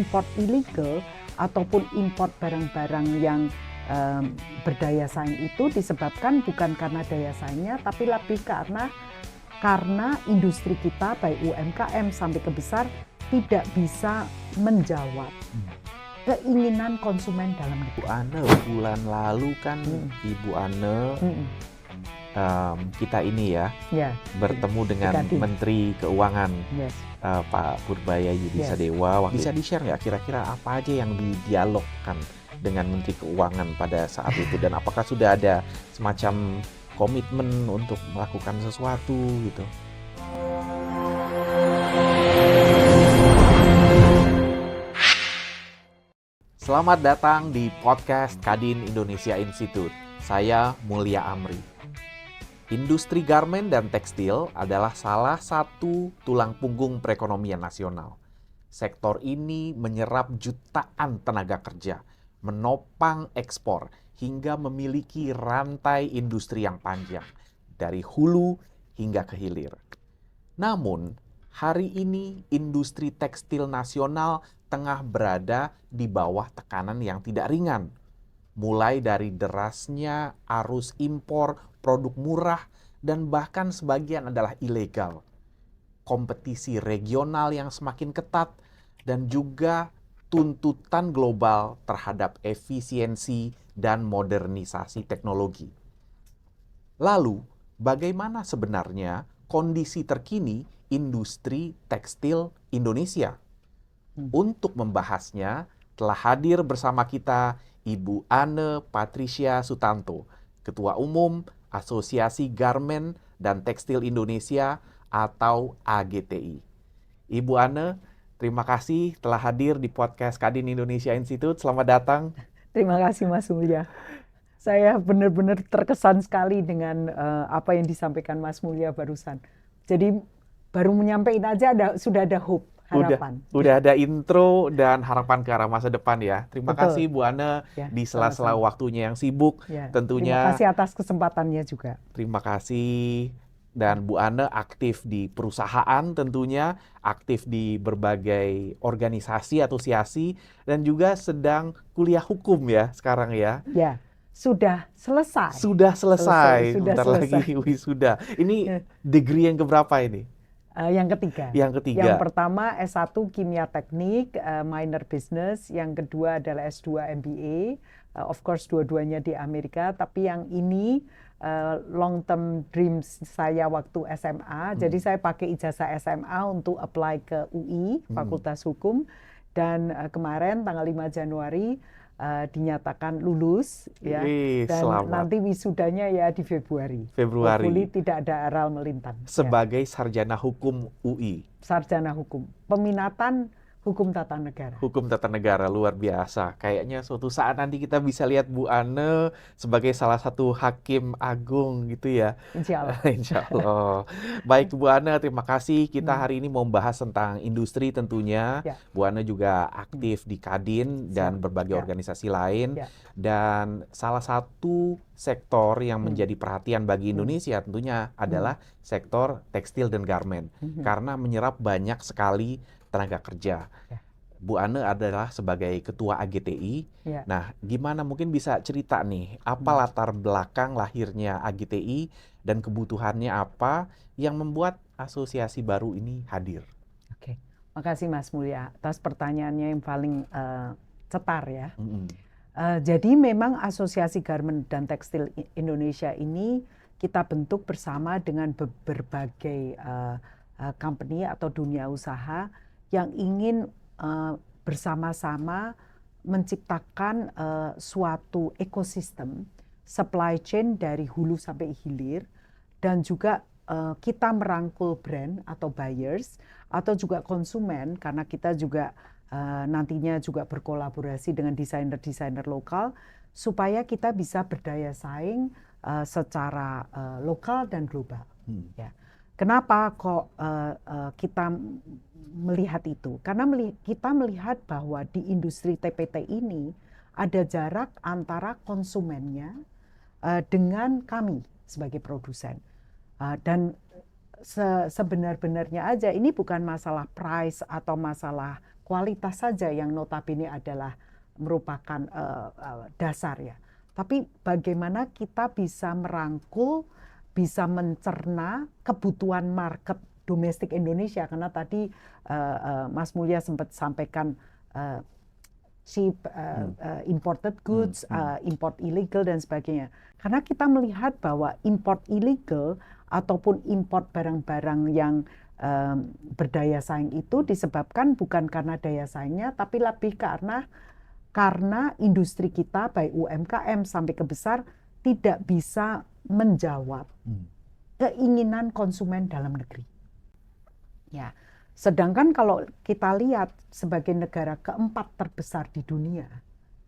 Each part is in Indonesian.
import ilegal ataupun import barang-barang yang berdaya saing itu disebabkan bukan karena daya saingnya, tapi lebih karena industri kita baik UMKM sampai ke besar tidak bisa menjawab keinginan konsumen dalam negeri. Bu Ane, bulan lalu kan Ibu Ane kita ini ya bertemu dengan Menteri Keuangan Pak Purbaya Yudi Sadewa. Bisa di-share nggak kira-kira apa aja yang didialogkan dengan Menteri Keuangan pada saat itu, dan apakah sudah ada semacam komitmen untuk melakukan sesuatu gitu? Selamat datang di podcast Kadin Indonesia Institute. Saya Mulia Amri. Industri garmen dan tekstil adalah salah satu tulang punggung perekonomian nasional. Sektor ini menyerap jutaan tenaga kerja, menopang ekspor, hingga memiliki rantai industri yang panjang, dari hulu hingga ke hilir. Namun, hari ini industri tekstil nasional tengah berada di bawah tekanan yang tidak ringan. Mulai dari derasnya arus impor produk murah dan bahkan sebagian adalah ilegal. Kompetisi regional yang semakin ketat dan juga tuntutan global terhadap efisiensi dan modernisasi teknologi. Lalu, bagaimana sebenarnya kondisi terkini industri tekstil Indonesia? Untuk membahasnya, telah hadir bersama kita Ibu Ane Patricia Sutanto, Ketua Umum Asosiasi Garmen dan Tekstil Indonesia atau AGTI. Ibu Ane, terima kasih telah hadir di podcast Kadin Indonesia Institute. Selamat datang. Terima kasih Mas Mulia. Saya benar-benar terkesan sekali dengan apa yang disampaikan Mas Mulia barusan. Jadi baru menyampaikan aja sudah ada hope, harapan. Udah ada intro dan harapan ke arah masa depan ya. Terima kasih Bu Ane di sela-sela waktunya yang sibuk. Tentunya. Terima kasih atas kesempatannya juga. Terima kasih. Dan Bu Ane aktif di perusahaan tentunya, aktif di berbagai organisasi, asosiasi, dan juga sedang kuliah hukum ya sekarang ya. Ya, sudah selesai. Sudah selesai. Bentar lagi wisuda. Ini degree yang keberapa ini? Yang ketiga. Yang pertama S1 Kimia Teknik, minor business. Yang kedua adalah S2 MBA. Of course dua-duanya di Amerika, tapi yang ini long term dreams saya waktu SMA. Jadi saya pakai ijazah SMA untuk apply ke UI, Fakultas Hukum. Dan kemarin tanggal 5 Januari dinyatakan lulus ya. Dan selamat. Nanti wisudanya ya di Februari. Hopefully tidak ada aral melintang. Sebagai sarjana hukum UI. Sarjana hukum. Peminatan Hukum Tata Negara. Hukum Tata Negara, luar biasa. Kayaknya suatu saat nanti kita bisa lihat Bu Ane sebagai salah satu hakim agung gitu ya. Insya Allah. Insya Allah. Baik Bu Ane, terima kasih. Kita hari ini mau membahas tentang industri tentunya. Bu Ane juga aktif di Kadin dan berbagai organisasi lain. Dan salah satu sektor yang menjadi perhatian bagi Indonesia tentunya adalah sektor tekstil dan garmen. Karena menyerap banyak sekali tenaga kerja. Bu Ane adalah sebagai ketua AGTI. Nah, gimana mungkin bisa cerita nih, apa latar belakang lahirnya AGTI dan kebutuhannya apa yang membuat asosiasi baru ini hadir? Oke, makasih Mas Mulia atas pertanyaannya yang paling cetar ya. Jadi memang Asosiasi Garmen dan Tekstil Indonesia ini kita bentuk bersama dengan berbagai company atau dunia usaha yang ingin bersama-sama menciptakan suatu ekosistem supply chain dari hulu sampai hilir, dan juga kita merangkul brand atau buyers atau juga konsumen, karena kita juga nantinya juga berkolaborasi dengan desainer-desainer lokal supaya kita bisa berdaya saing secara lokal dan global. Ya. Kenapa kok kita melihat itu? Karena kita melihat bahwa di industri TPT ini ada jarak antara konsumennya dengan kami sebagai produsen. Dan sebenar-benarnya aja ini bukan masalah price atau masalah kualitas saja yang notabene adalah merupakan dasar ya. Tapi bagaimana kita bisa merangkul, bisa mencerna kebutuhan market domestik Indonesia, karena tadi Mas Mulya sempat sampaikan cheap imported goods, import illegal dan sebagainya. Karena kita melihat bahwa import illegal ataupun import barang-barang yang berdaya saing itu disebabkan bukan karena daya saingnya, tapi lebih karena industri kita baik UMKM sampai ke besar tidak bisa menjawab keinginan konsumen dalam negeri. Ya. Sedangkan kalau kita lihat sebagai negara keempat terbesar di dunia,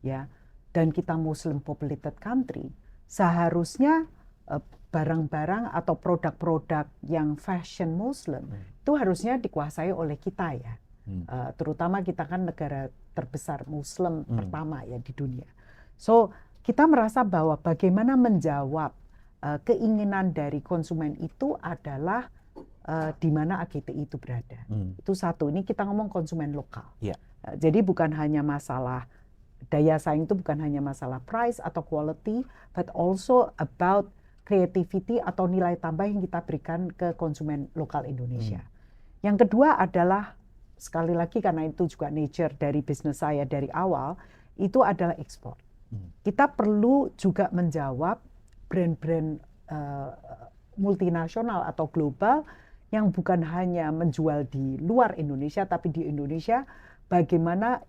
ya, dan kita Muslim populated country, seharusnya barang-barang atau produk-produk yang fashion Muslim itu harusnya dikuasai oleh kita ya. Terutama kita kan negara terbesar Muslim pertama ya di dunia. So kita merasa bahwa bagaimana menjawab keinginan dari konsumen itu adalah di mana AGTI itu berada. Itu satu. Ini kita ngomong konsumen lokal. Yeah. Jadi bukan hanya masalah daya saing, itu bukan hanya masalah price atau quality, but also about creativity atau nilai tambah yang kita berikan ke konsumen lokal Indonesia. Yang kedua adalah, sekali lagi karena itu juga nature dari bisnis saya dari awal, itu adalah ekspor. Kita perlu juga menjawab brand-brand multinasional atau global yang bukan hanya menjual di luar Indonesia, tapi di Indonesia bagaimana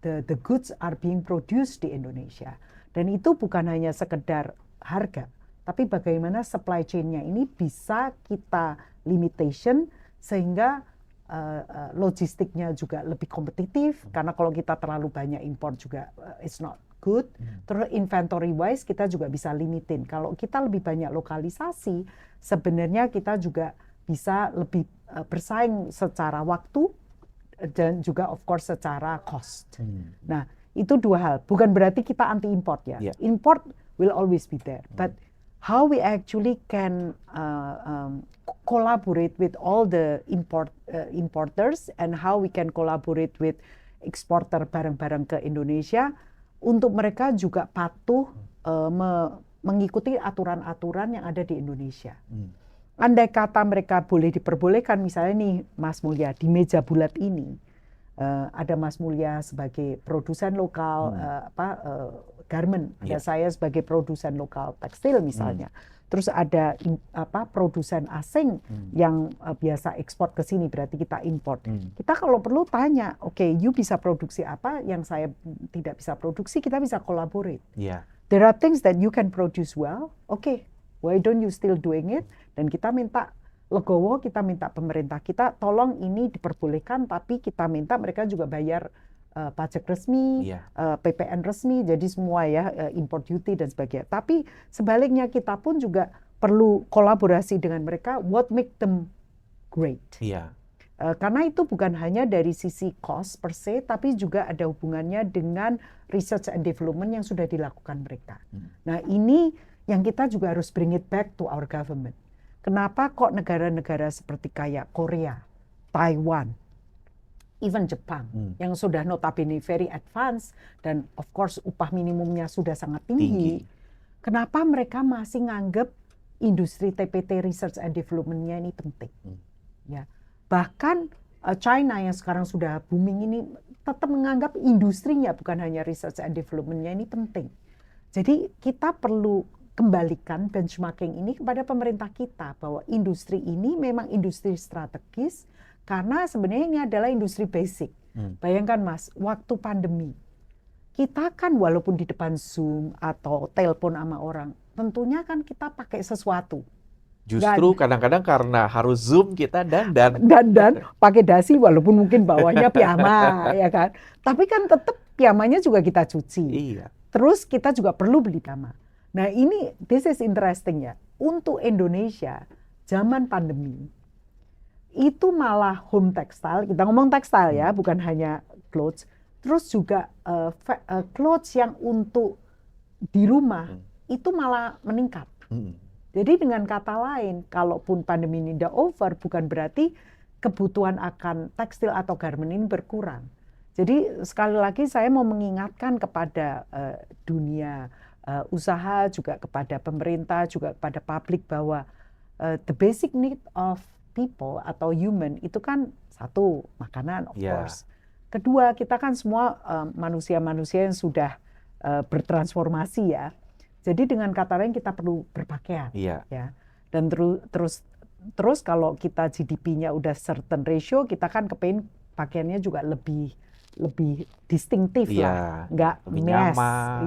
the goods are being produced di Indonesia. Dan itu bukan hanya sekedar harga, tapi bagaimana supply chain-nya ini bisa kita limitation sehingga logistiknya juga lebih kompetitif, karena kalau kita terlalu banyak impor juga it's not good. Terus inventory wise kita juga bisa limitin. Kalau kita lebih banyak lokalisasi, sebenarnya kita juga bisa lebih bersaing secara waktu dan juga of course secara cost. Nah, itu dua hal. Bukan berarti kita anti import ya. Yeah. Import will always be there, but how we actually can collaborate with all the importers and how we can collaborate with eksporter barang-barang ke Indonesia untuk mereka juga patuh mengikuti aturan-aturan yang ada di Indonesia. Andai kata mereka boleh diperbolehkan, misalnya nih Mas Mulya di meja bulat ini ada Mas Mulya sebagai produsen lokal garment, ada saya sebagai produsen lokal tekstil misalnya. Terus ada produsen asing yang biasa ekspor ke sini, berarti kita import. Kita kalau perlu tanya, oke, you bisa produksi apa yang saya tidak bisa produksi, kita bisa collaborate. Yeah. There are things that you can produce well, okay, why don't you still doing it? Dan kita minta legowo, kita minta pemerintah kita tolong ini diperbolehkan, tapi kita minta mereka juga bayar pajak resmi, PPN resmi, jadi semua ya import duty dan sebagainya. Tapi sebaliknya kita pun juga perlu kolaborasi dengan mereka. What make them great? Karena itu bukan hanya dari sisi cost per se, tapi juga ada hubungannya dengan research and development yang sudah dilakukan mereka. Nah ini yang kita juga harus bring it back to our government. Kenapa kok negara-negara seperti kayak Korea, Taiwan, even Jepang yang sudah notabene very advanced dan of course upah minimumnya sudah sangat tinggi. Kenapa mereka masih nganggap industri TPT research and development-nya ini penting? Ya. Bahkan China yang sekarang sudah booming ini tetap menganggap industrinya bukan hanya research and development-nya ini penting. Jadi kita perlu kembalikan benchmarking ini kepada pemerintah kita bahwa industri ini memang industri strategis karena sebenarnya ini adalah industri basic. Bayangkan Mas, waktu pandemi kita kan walaupun di depan Zoom atau telepon sama orang, tentunya kan kita pakai sesuatu. Justru kadang-kadang karena harus Zoom kita dandan pakai dasi walaupun mungkin bawahnya piyama ya kan. Tapi kan tetap piyamanya juga kita cuci. Iya. Terus kita juga perlu beli piyama. Nah ini, this is interesting ya, untuk Indonesia zaman pandemi, itu malah home textile, kita ngomong textile ya, bukan hanya clothes, terus juga clothes yang untuk di rumah, itu malah meningkat. Jadi dengan kata lain, kalaupun pandemi ini udah over, bukan berarti kebutuhan akan tekstil atau garment ini berkurang. Jadi sekali lagi saya mau mengingatkan kepada dunia usaha, juga kepada pemerintah, juga kepada publik bahwa the basic need of people atau human itu kan satu, makanan of course. Kedua, kita kan semua manusia-manusia yang sudah bertransformasi ya. Jadi dengan kata lain kita perlu berpakaian ya. Dan terus kalau kita GDP-nya udah certain ratio, kita kan kepengen pakaiannya juga lebih distintif lah, nggak mess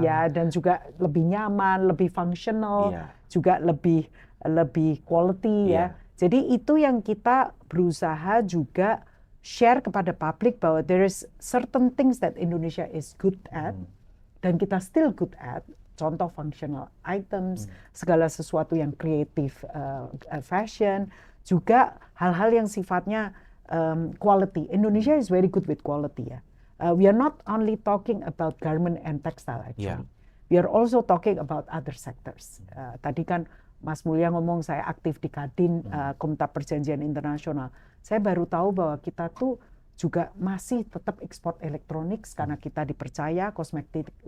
ya, dan juga lebih nyaman, lebih functional, juga lebih quality ya. Jadi itu yang kita berusaha juga share kepada publik bahwa there is certain things that Indonesia is good at dan kita still good at. Contoh functional items, segala sesuatu yang kreatif, fashion, juga hal-hal yang sifatnya quality. Indonesia is very good with quality ya. We are not only talking about garment and textile actually. We are also talking about other sectors. Tadi kan Mas Mulya ngomong saya aktif di Kadin, Komunitas Perjanjian Internasional. Saya baru tahu bahwa kita tuh juga masih tetap ekspor elektronik karena kita dipercaya,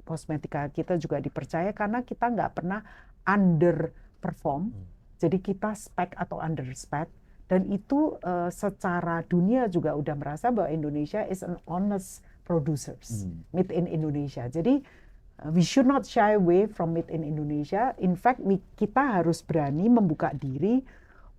kosmetika kita juga dipercaya karena kita nggak pernah underperform. Jadi kita spec atau under spec. Dan itu secara dunia juga udah merasa bahwa Indonesia is an honest producers, made in Indonesia. Jadi we should not shy away from made in Indonesia. In fact, kita harus berani membuka diri.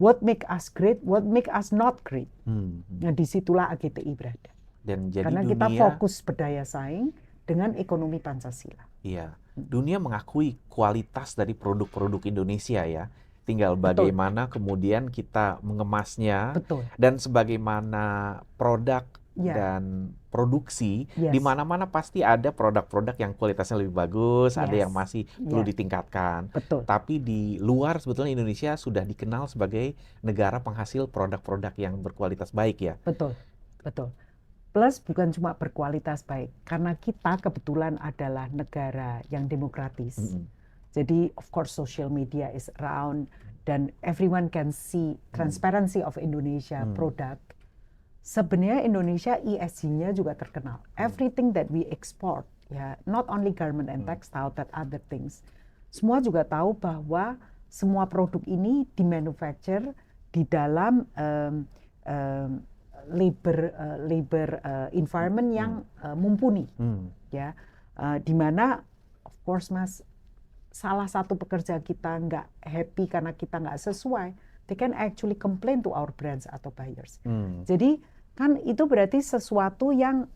What make us great, what make us not great. Nah, disitulah AGTI berada. Dan jadi karena dunia, kita fokus berdaya saing dengan ekonomi Pancasila. Iya, dunia mengakui kualitas dari produk-produk Indonesia ya. Tinggal bagaimana kemudian kita mengemasnya. Dan sebagaimana produk dan produksi, di mana-mana pasti ada produk-produk yang kualitasnya lebih bagus, ada yang masih perlu ditingkatkan. Tapi di luar sebetulnya Indonesia sudah dikenal sebagai negara penghasil produk-produk yang berkualitas baik ya. Betul. Plus bukan cuma berkualitas baik, karena kita kebetulan adalah negara yang demokratis. Jadi of course social media is around dan everyone can see transparency of Indonesia product. Sebenarnya Indonesia ESG-nya juga terkenal. Everything that we export, ya, not only garment and textile, but other things. Semua juga tahu bahwa semua produk ini dimanufacture di dalam labor environment yang mumpuni, ya, di mana, of course, Mas, salah satu pekerja kita nggak happy karena kita nggak sesuai. They can actually complain to our brands atau buyers. Jadi kan itu berarti sesuatu yang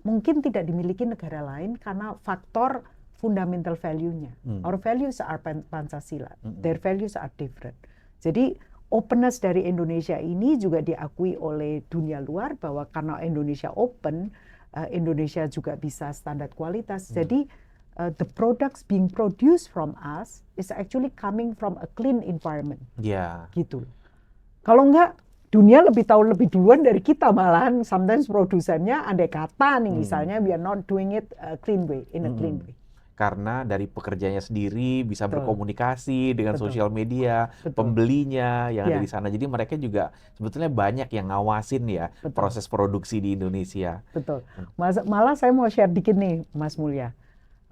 mungkin tidak dimiliki negara lain karena faktor fundamental value-nya. Our values are Pancasila. Their values are different. Jadi openness dari Indonesia ini juga diakui oleh dunia luar bahwa karena Indonesia open, Indonesia juga bisa standar kualitas. Jadi the products being produced from us is actually coming from a clean environment. Gitu. Kalau enggak, dunia lebih tahu lebih duluan dari kita, malahan sometimes produsennya andai kata nih misalnya we are not doing it clean way, in a clean way. Karena dari pekerjanya sendiri bisa berkomunikasi dengan sosial media, pembelinya yang ada di sana. Jadi mereka juga sebetulnya banyak yang ngawasin ya proses produksi di Indonesia. Malah saya mau share dikit nih, Mas Mulya.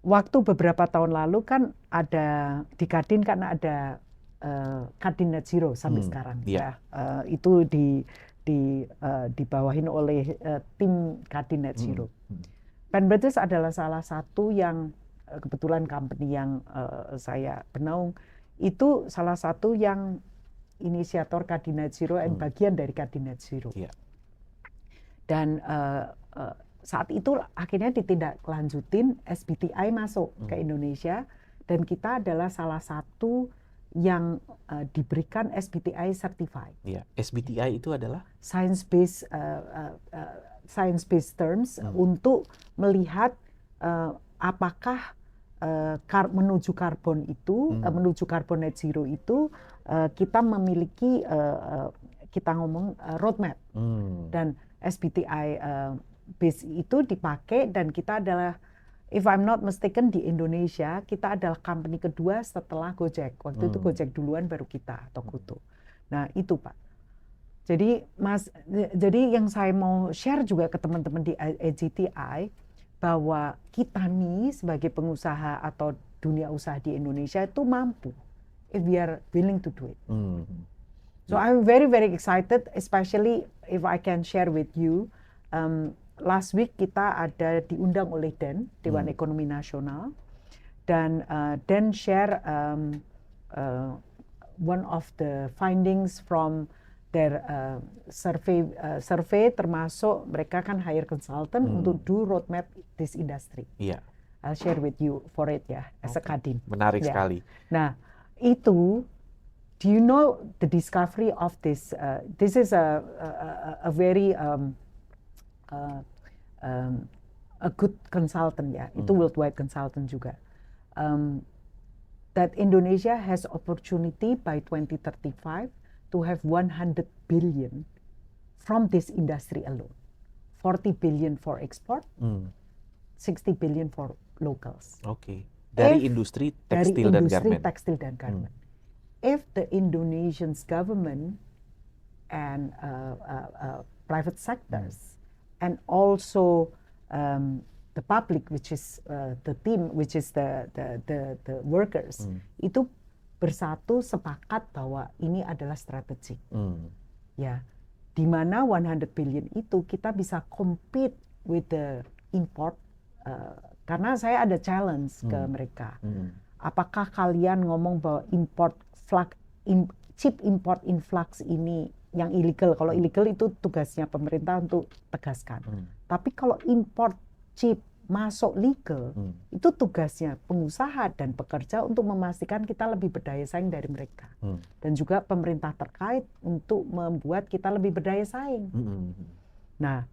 Waktu beberapa tahun lalu kan ada di Kadin kan ada Kadin Net Zero sampai sekarang ya. Itu dibawahin oleh tim Kadin Net Zero. Pen Brothers adalah salah satu yang kebetulan company yang saya penaung itu salah satu yang inisiator Kadin Net Zero dan bagian dari Kadin Net Zero. Dan saat itu akhirnya ditindaklanjutin SBTi masuk ke Indonesia dan kita adalah salah satu yang diberikan SBTi certified. SBTi itu adalah science-based terms untuk melihat apakah menuju karbon itu, menuju karbon net zero itu kita memiliki kita ngomong roadmap dan SBTi base itu dipakai dan kita adalah, if I'm not mistaken, di Indonesia kita adalah company kedua setelah Gojek. Waktu itu Gojek duluan baru kita atau Goto. Nah itu Pak. Jadi yang saya mau share juga ke teman-teman di AGTI bahwa kita nih sebagai pengusaha atau dunia usaha di Indonesia itu mampu if we are willing to do it. So I'm very very excited, especially if I can share with you. Last week kita ada diundang oleh Dewan Ekonomi Nasional, dan Dan share one of the findings from their survey, termasuk mereka kan hire consultant untuk do roadmap this industry. Iya. I'll share with you for it ya, as a Kadin. Menarik sekali. Nah, itu, do you know the discovery of this? This is a very a good consultant ya. Itu worldwide consultant juga. That Indonesia has opportunity by 2035 to have 100 billion from this industry alone. 40 billion for export, 60 billion for locals. Oke. Dari industri tekstil dan garment. If the Indonesian government and private sectors and also the public, which is the team, which is the workers, itu bersatu sepakat bahwa ini adalah strategi. Ya, di mana 100 billion itu kita bisa compete with the import. Karena saya ada challenge ke mereka. Apakah kalian ngomong bahwa chip import influx ini yang illegal? Kalau illegal itu tugasnya pemerintah untuk tegaskan. Tapi kalau import chip masuk legal, itu tugasnya pengusaha dan pekerja untuk memastikan kita lebih berdaya saing dari mereka. Dan juga pemerintah terkait untuk membuat kita lebih berdaya saing. Nah,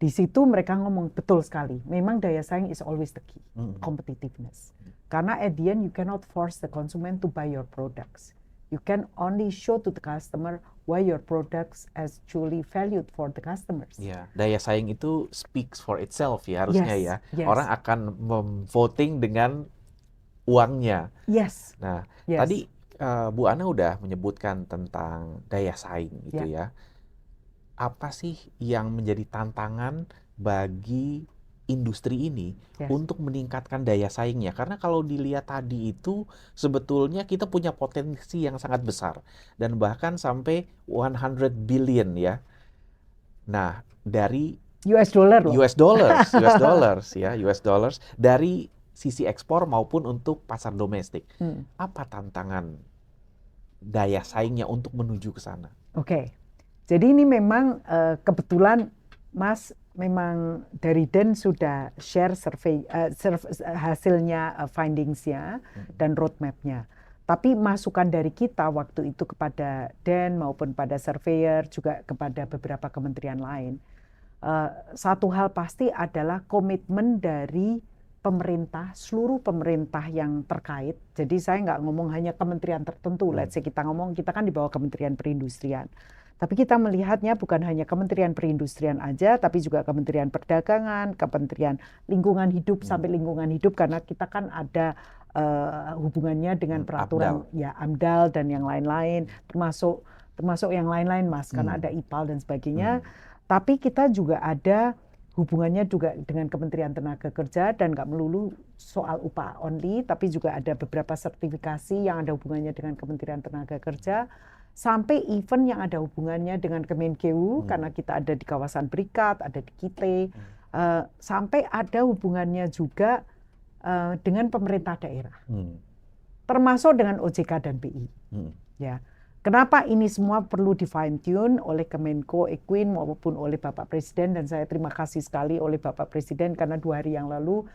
di situ mereka ngomong betul sekali. Memang daya saing is always the key, competitiveness. Karena at the end you cannot force the consumer to buy your products. You can only show to the customer why your products is truly valued for the customers. Ya, daya saing itu speaks for itself ya harusnya ya. Yes. Orang akan voting dengan uangnya. Yes. Nah, tadi Bu Ana udah menyebutkan tentang daya saing gitu ya. Apa sih yang menjadi tantangan bagi industri ini untuk meningkatkan daya saingnya? Karena kalau dilihat tadi itu sebetulnya kita punya potensi yang sangat besar dan bahkan sampai 100 billion ya. Nah, dari US dollars dari sisi ekspor maupun untuk pasar domestik. Apa tantangan daya saingnya untuk menuju ke sana? Oke. Jadi ini memang kebetulan Mas memang dari Den sudah share survei hasilnya, findings-nya dan roadmap-nya. Tapi masukan dari kita waktu itu kepada Den maupun pada surveyor juga kepada beberapa kementerian lain, satu hal pasti adalah komitmen dari pemerintah, seluruh pemerintah yang terkait. Jadi saya nggak ngomong hanya kementerian tertentu. Let's say kita kan di bawah Kementerian Perindustrian. Tapi kita melihatnya bukan hanya Kementerian Perindustrian aja, tapi juga Kementerian Perdagangan, Kementerian Lingkungan Hidup sampai Lingkungan Hidup, karena kita kan ada hubungannya dengan peraturan AMDAL dan yang lain-lain, termasuk yang lain-lain Mas, karena ada IPAL dan sebagainya. Tapi kita juga ada hubungannya juga dengan Kementerian Tenaga Kerja, dan nggak melulu soal upah only, tapi juga ada beberapa sertifikasi yang ada hubungannya dengan Kementerian Tenaga Kerja. Sampai event yang ada hubungannya dengan Kemenkeu, karena kita ada di kawasan Berikat, ada di Kite, sampai ada hubungannya juga dengan pemerintah daerah, termasuk dengan OJK dan BI. Ya, kenapa ini semua perlu di fine tune oleh Kemenko, Equin maupun oleh Bapak Presiden, dan saya terima kasih sekali oleh Bapak Presiden karena 2 hari yang lalu,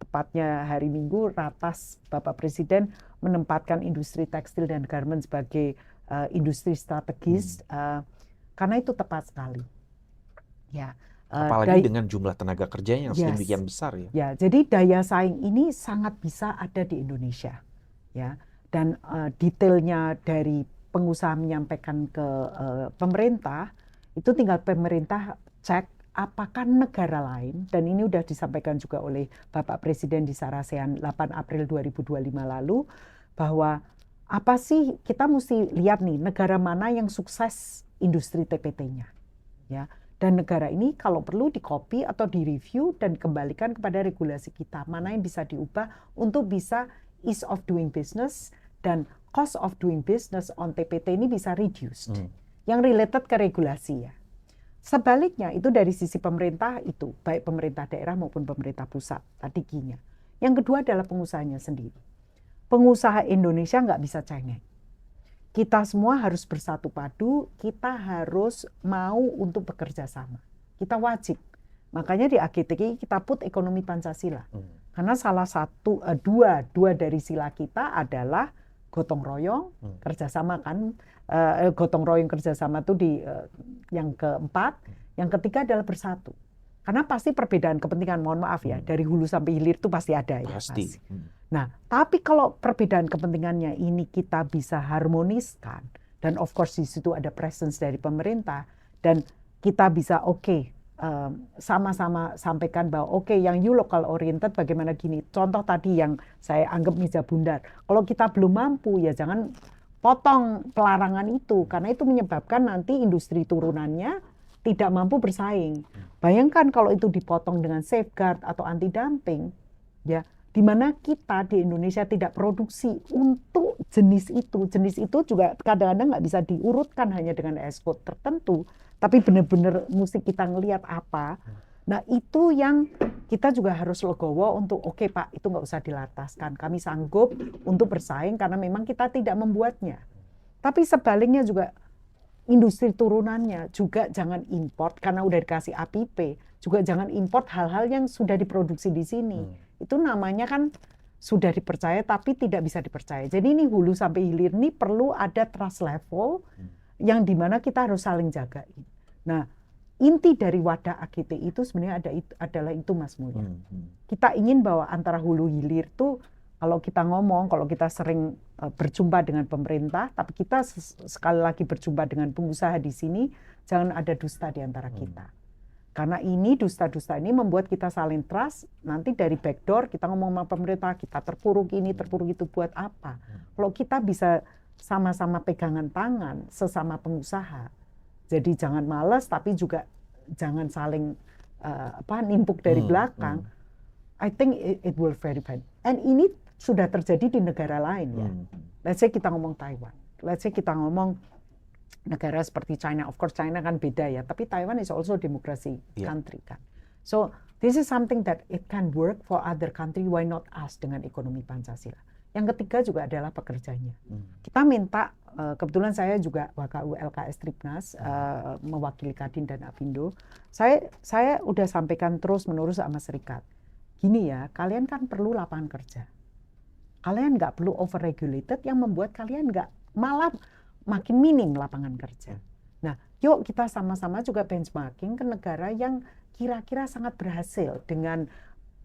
tepatnya hari Minggu, ratas Bapak Presiden menempatkan industri tekstil dan garment sebagai industri strategis, karena itu tepat sekali. Ya, apalagi dengan jumlah tenaga kerja yang sedemikian besar ya. Ya, jadi daya saing ini sangat bisa ada di Indonesia. Ya, dan detailnya dari pengusaha menyampaikan ke pemerintah, itu tinggal pemerintah cek apakah negara lain, dan ini sudah disampaikan juga oleh Bapak Presiden di Sarasehan 8 April 2025 lalu, bahwa apa sih kita mesti lihat nih negara mana yang sukses industri TPT-nya, ya. Dan negara ini kalau perlu di-copy atau di-review dan kembalikan kepada regulasi kita, mana yang bisa diubah untuk bisa ease of doing business dan cost of doing business on TPT ini bisa reduced. Yang related ke regulasi ya. Sebaliknya itu dari sisi pemerintah itu, baik pemerintah daerah maupun pemerintah pusat, tadi G-nya. Yang kedua adalah pengusahanya sendiri. Pengusaha Indonesia nggak bisa cengeng. Kita semua harus bersatu padu, kita harus mau untuk bekerja sama. Kita wajib. Makanya di AGTI kita put ekonomi Pancasila. Karena salah satu, dua dari sila kita adalah gotong royong, kerjasama kan. Gotong royong kerjasama itu di yang keempat. Yang ketiga adalah bersatu. Karena pasti perbedaan kepentingan, mohon maaf ya, dari hulu sampai hilir itu pasti ada ya. Pasti. Nah, tapi kalau perbedaan kepentingannya ini kita bisa harmoniskan, dan of course di situ ada presence dari pemerintah, dan kita bisa sama-sama sampaikan bahwa yang you local oriented bagaimana gini. Contoh tadi yang saya anggap meja bundar. Kalau kita belum mampu ya jangan potong pelarangan itu, karena itu menyebabkan nanti industri turunannya tidak mampu bersaing. Bayangkan kalau itu dipotong dengan safeguard atau anti dumping, ya, di mana kita di Indonesia tidak produksi untuk jenis itu. Jenis itu juga kadang-kadang nggak bisa diurutkan hanya dengan S-code tertentu, tapi benar-benar mesti kita ngelihat apa. Nah itu yang kita juga harus legowo untuk oke Pak, itu nggak usah dilataskan. Kami sanggup untuk bersaing karena memang kita tidak membuatnya. Tapi sebaliknya juga industri turunannya juga jangan import karena udah dikasih APP, juga jangan import hal-hal yang sudah diproduksi di sini. Itu namanya kan sudah dipercaya tapi tidak bisa dipercaya. Jadi ini hulu sampai hilir ini perlu ada trust level yang dimana kita harus saling jagain. Nah, inti dari wadah AGTI itu sebenarnya adalah itu Mas Mulya. Kita ingin bahwa antara hulu hilir itu kalau kita sering berjumpa dengan pemerintah, tapi kita sekali lagi berjumpa dengan pengusaha di sini, jangan ada dusta di antara kita. Karena ini dusta-dusta ini membuat kita saling trust, nanti dari backdoor kita ngomong sama pemerintah, kita terpuruk ini, terpuruk itu buat apa? Kalau kita bisa sama-sama pegangan tangan sesama pengusaha, jadi jangan malas, tapi juga jangan saling nimpuk dari belakang. I think it will very bad. And ini sudah terjadi di negara lain ya. Let's say kita ngomong Taiwan. Let's say kita ngomong negara seperti China. Of course China kan beda ya. Tapi Taiwan is also democracy country kan. So this is something that it can work for other country. Why not us dengan ekonomi Pancasila? Yang ketiga juga adalah pekerjanya. Kita minta, kebetulan saya juga WKU LKS Tripnas, mewakili Kadin dan Apindo. Saya udah sampaikan terus-menerus sama serikat. Gini ya, kalian kan perlu lapangan kerja. Kalian nggak perlu over-regulated yang membuat kalian nggak malah makin minim lapangan kerja. Nah, yuk kita sama-sama juga benchmarking ke negara yang kira-kira sangat berhasil dengan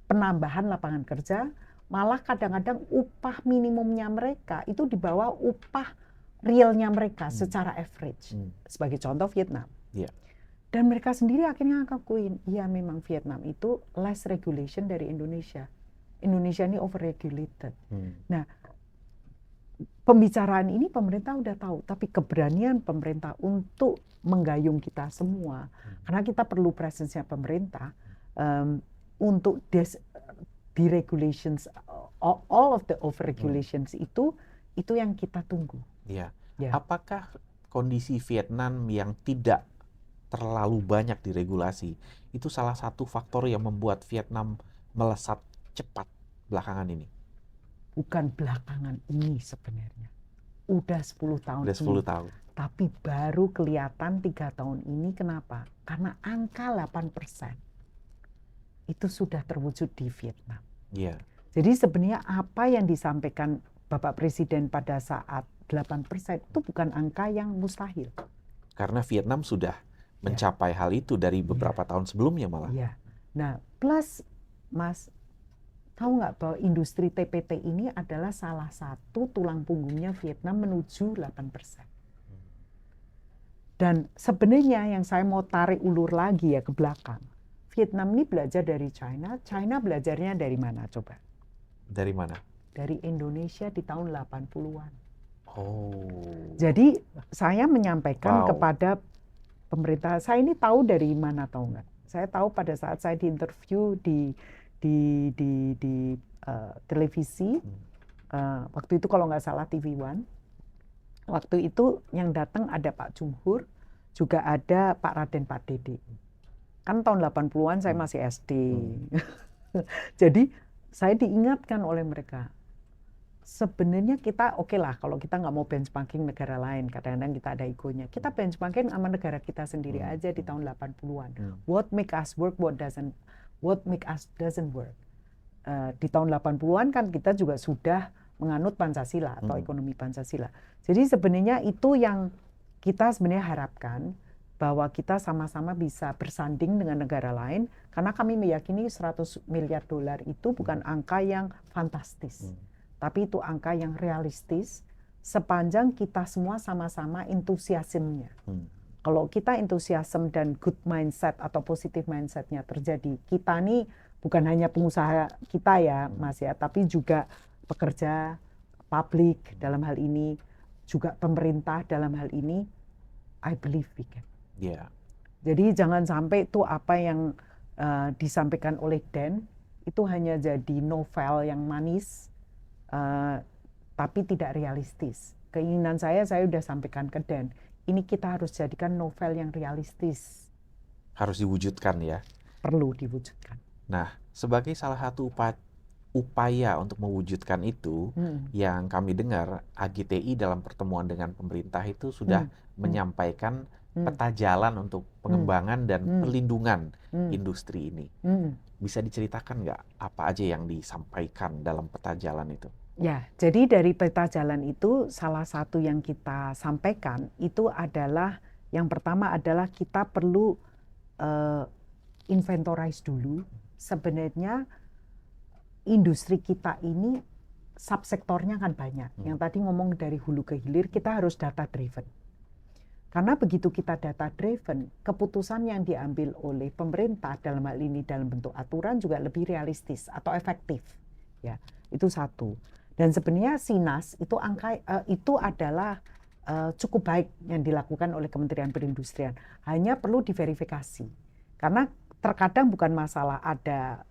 penambahan lapangan kerja, malah kadang-kadang upah minimumnya mereka itu di bawah upah realnya mereka secara average. Sebagai contoh Vietnam. Dan mereka sendiri akhirnya ngakuin, ya memang Vietnam itu less regulation dari Indonesia. Indonesia ini over-regulated. Nah, pembicaraan ini pemerintah udah tahu, tapi keberanian pemerintah untuk menggayung kita semua, karena kita perlu presence-nya pemerintah untuk deregulations, all of the over-regulations itu yang kita tunggu. Ya. Apakah kondisi Vietnam yang tidak terlalu banyak diregulasi itu salah satu faktor yang membuat Vietnam melesat cepat belakangan ini? Bukan belakangan ini sebenarnya. Udah 10 tahun. Udah 10 tahun. Tapi baru kelihatan 3 tahun ini. Kenapa? Karena angka 8% itu sudah terwujud di Vietnam. Jadi sebenarnya apa yang disampaikan Bapak Presiden pada saat 8% itu bukan angka yang mustahil. Karena Vietnam sudah mencapai hal itu dari beberapa tahun sebelumnya malah. Nah, plus Mas, tahu nggak bahwa industri TPT ini adalah salah satu tulang punggungnya Vietnam menuju 8%. Dan sebenarnya yang saya mau tarik ulur lagi ya ke belakang, Vietnam ini belajar dari China. China belajarnya dari mana coba? Dari mana? Dari Indonesia di tahun 80-an. Oh. Jadi saya menyampaikan Wow. kepada pemerintah, saya ini tahu dari mana tahu nggak? Saya tahu pada saat saya diinterview di televisi, waktu itu kalau nggak salah TV One, waktu itu yang datang ada Pak Jumhur, juga ada Pak Raden Pak Dede. Kan tahun 80-an saya masih SD. Jadi saya diingatkan oleh mereka, sebenarnya kita oke lah kalau kita nggak mau benchmarking negara lain, kadang-kadang kita ada egonya. Kita benchmarking sama negara kita sendiri aja di tahun 80-an. What make us work, what make us doesn't work. Di tahun 80-an kan kita juga sudah menganut Pancasila atau ekonomi Pancasila. Jadi sebenarnya itu yang kita sebenarnya harapkan, bahwa kita sama-sama bisa bersanding dengan negara lain, karena kami meyakini 100 miliar dolar itu bukan angka yang fantastis. Tapi itu angka yang realistis sepanjang kita semua sama-sama entusiasmenya. Kalau kita entusiasm dan good mindset atau positive mindsetnya terjadi, kita nih bukan hanya pengusaha kita ya Mas ya, tapi juga pekerja, publik dalam hal ini, juga pemerintah dalam hal ini, I believe we can. Yeah. Jadi jangan sampai itu apa yang disampaikan oleh Dan itu hanya jadi novel yang manis, tapi tidak realistis. Keinginan saya sudah sampaikan ke Dan, ini kita harus jadikan novel yang realistis. Harus diwujudkan ya. Perlu diwujudkan. Nah, sebagai salah satu upaya untuk mewujudkan itu, yang kami dengar AGTI dalam pertemuan dengan pemerintah itu sudah menyampaikan peta jalan untuk pengembangan dan perlindungan industri ini. Bisa diceritakan nggak apa aja yang disampaikan dalam peta jalan itu? Ya, jadi dari peta jalan itu salah satu yang kita sampaikan itu adalah, yang pertama adalah kita perlu inventorize dulu sebenarnya industri kita ini subsektornya kan banyak. Yang tadi ngomong dari hulu ke hilir, kita harus data driven. Karena begitu kita data driven, keputusan yang diambil oleh pemerintah dalam hal ini dalam bentuk aturan juga lebih realistis atau efektif. Ya, itu satu. Dan sebenarnya SINAS itu itu adalah cukup baik yang dilakukan oleh Kementerian Perindustrian. Hanya perlu diverifikasi. Karena terkadang bukan masalah ada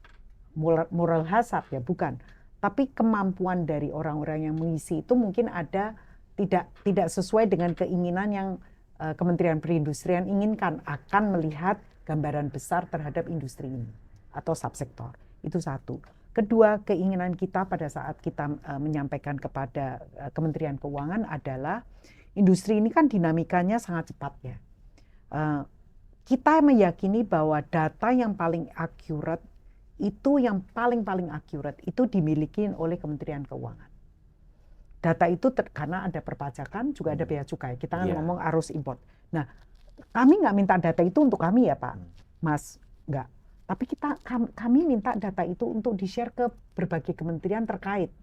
moral hazard ya, bukan. Tapi kemampuan dari orang-orang yang mengisi itu mungkin ada tidak sesuai dengan keinginan yang Kementerian Perindustrian inginkan, akan melihat gambaran besar terhadap industri ini atau subsektor. Itu satu. Kedua, keinginan kita pada saat kita menyampaikan kepada Kementerian Keuangan adalah industri ini kan dinamikanya sangat cepat ya. Kita meyakini bahwa data yang paling akurat itu itu dimiliki oleh Kementerian Keuangan. Data itu karena ada perpajakan, juga ada bea cukai. Kita kan ngomong arus import. Nah, kami nggak minta data itu untuk kami ya Pak, Mas, nggak. Tapi kami minta data itu untuk di-share ke berbagai kementerian terkait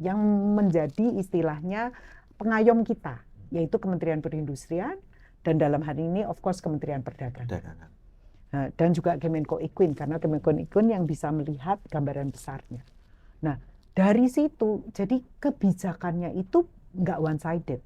yang menjadi istilahnya pengayom kita, yaitu Kementerian Perindustrian dan dalam hal ini of course Kementerian Perdagangan. Nah, dan juga Kemenko Equin, karena Kemenko Equin yang bisa melihat gambaran besarnya. Nah, dari situ, jadi kebijakannya itu nggak one-sided.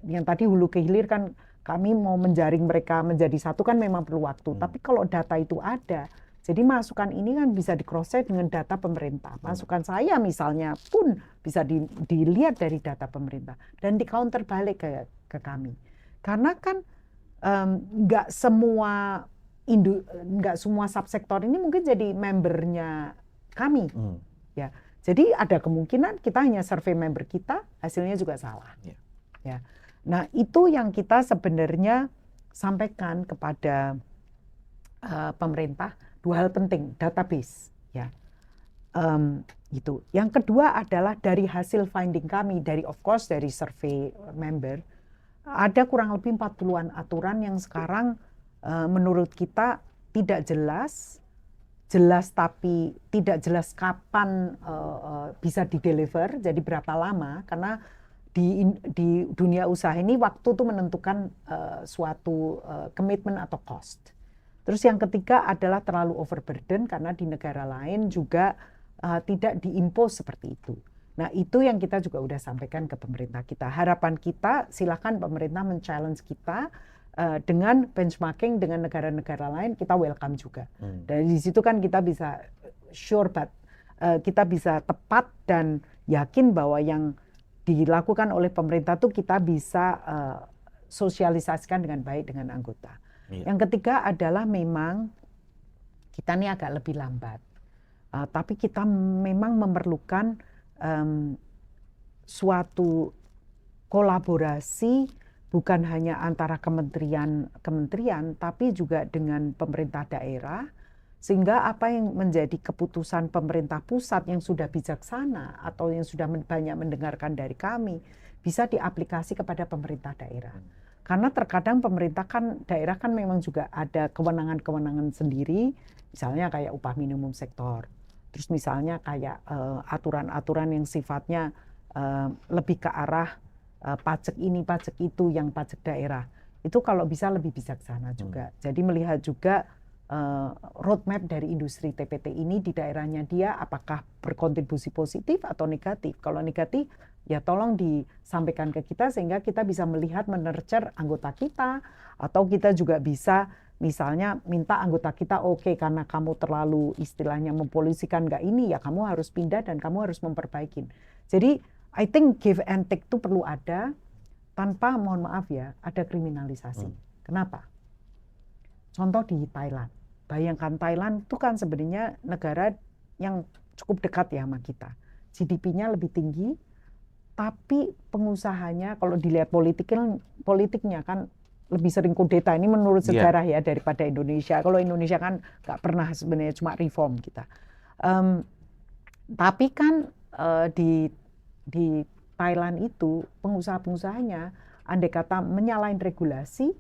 Yang tadi hulu ke hilir kan kami mau menjaring mereka menjadi satu kan memang perlu waktu. Tapi kalau data itu ada, jadi masukan ini kan bisa di-cross-check dengan data pemerintah. Masukan saya misalnya pun bisa dilihat dari data pemerintah. Dan di-counter balik ke kami. Karena kan nggak semua subsektor ini mungkin jadi membernya kami. Ya. Jadi ada kemungkinan kita hanya survei member kita, hasilnya juga salah. Ya. Nah itu yang kita sebenarnya sampaikan kepada pemerintah, dua hal penting, database. Ya. Itu. Yang kedua adalah dari hasil finding kami, dari survei member, ada kurang lebih 40-an aturan yang sekarang menurut kita tidak jelas tapi tidak jelas kapan bisa di-deliver, jadi berapa lama, karena di dunia usaha ini waktu itu menentukan suatu komitmen atau cost. Terus yang ketiga adalah terlalu overburden, karena di negara lain juga tidak diimpose seperti itu. Nah, itu yang kita juga udah sampaikan ke pemerintah kita. Harapan kita, silakan pemerintah men-challenge kita dengan benchmarking dengan negara-negara lain, kita welcome juga. Dari situ kan kita bisa sure, but kita bisa tepat dan yakin bahwa yang dilakukan oleh pemerintah tuh kita bisa sosialisasikan dengan baik dengan anggota. Yang ketiga adalah memang kita ini agak lebih lambat, tapi kita memang memerlukan suatu kolaborasi bukan hanya antara kementerian, tapi juga dengan pemerintah daerah, sehingga apa yang menjadi keputusan pemerintah pusat yang sudah bijaksana atau yang sudah banyak mendengarkan dari kami bisa diaplikasi kepada pemerintah daerah. Karena terkadang pemerintah kan, daerah kan memang juga ada kewenangan-kewenangan sendiri, misalnya kayak upah minimum sektor, terus misalnya kayak aturan-aturan yang sifatnya lebih ke arah pajak ini, pajak itu, yang pajak daerah. Itu kalau bisa lebih bijaksana juga. Jadi melihat juga roadmap dari industri TPT ini di daerahnya dia apakah berkontribusi positif atau negatif. Kalau negatif, ya tolong disampaikan ke kita sehingga kita bisa melihat menurture anggota kita, atau kita juga bisa misalnya minta anggota kita, oke, karena kamu terlalu istilahnya mempolisikan nggak ini, ya kamu harus pindah dan kamu harus memperbaikin. Jadi I think give and take itu perlu ada tanpa, mohon maaf ya, ada kriminalisasi. Kenapa? Contoh di Thailand. Bayangkan Thailand itu kan sebenarnya negara yang cukup dekat ya sama kita. GDP-nya lebih tinggi, tapi pengusahanya kalau dilihat politiknya kan lebih sering kudeta. Ini menurut sejarah ya daripada Indonesia. Kalau Indonesia kan nggak pernah sebenarnya, cuma reform kita. Tapi kan di Thailand itu pengusaha-pengusahanya andai kata menyalahin regulasi,